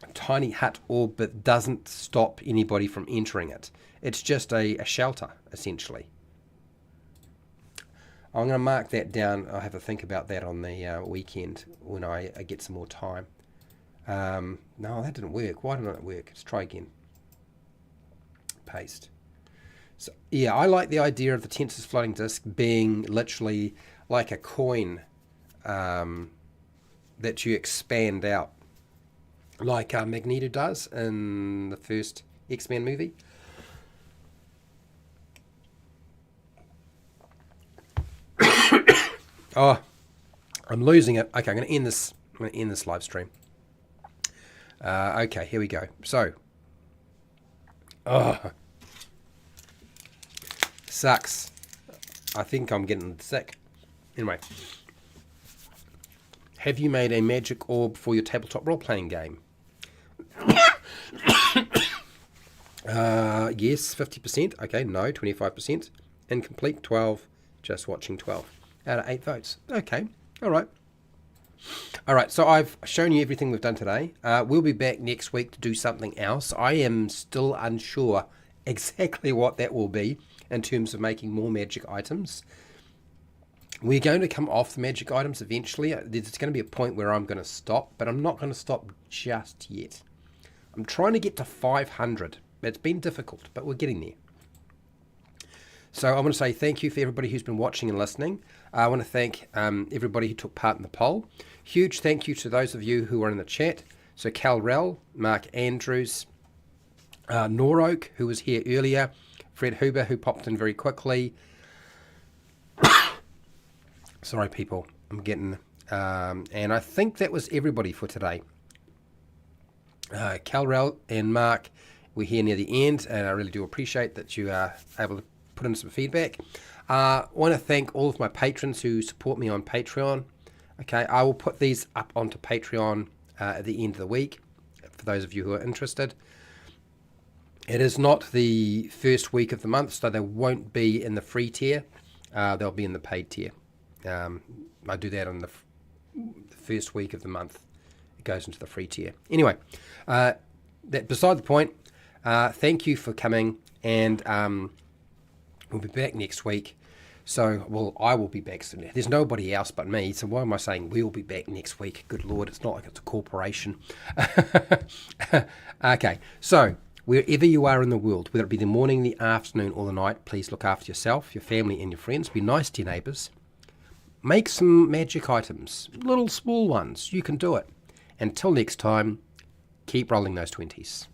S1: A tiny hut orb that doesn't stop anybody from entering it. It's just a shelter, essentially. I'm going to mark that down. I'll have to think about that on the weekend when I get some more time. No, that didn't work. Why didn't it work? Let's try again. Paste. So, yeah, I like the idea of the Tensor's floating disc being literally like a coin that you expand out, like Magneto does in the first X-Men movie. Oh, I'm losing it. Okay, I'm going to end this. I'm going to end this live stream. Okay, here we go. So, sucks. I think I'm getting sick. Anyway, have you made a magic orb for your tabletop role-playing game? Yes, 50%. Okay, no, 25%. Incomplete, 12. Just watching, 12. Out of 8 votes. Okay, all right. All right, so I've shown you everything we've done today. We'll be back next week to do something else. I am still unsure exactly what that will be in terms of making more magic items. We're going to come off the magic items eventually. There's going to be a point where I'm going to stop, but I'm not going to stop just yet. I'm trying to get to 500. It's been difficult, but we're getting there. So I want to say thank you for everybody who's been watching and listening. I want to thank everybody who took part in the poll. Huge thank you to those of you who are in the chat. So Cal Rell, Mark Andrews, Noroak, who was here earlier, Fred Huber, who popped in very quickly. Sorry, people, I'm getting... and I think that was everybody for today. Cal Rell and Mark, we're here near the end, and I really do appreciate that you are able to put in some feedback. I want to thank all of my patrons who support me on Patreon. Okay, I will put these up onto Patreon at the end of the week for those of you who are interested. It is not the first week of the month, so they won't be in the free tier. They'll be in the paid tier. I do that on the first week of the month. It goes into the free tier. Anyway, that beside the point. Thank you for coming, and we'll be back next week. So, well, I will be back soon. There's nobody else but me, so why am I saying we'll be back next week? Good Lord, it's not like it's a corporation. Okay, so wherever you are in the world, whether it be the morning, the afternoon, or the night, please look after yourself, your family, and your friends. Be nice to your neighbours. Make some magic items, little small ones. You can do it. Until next time, keep rolling those 20s.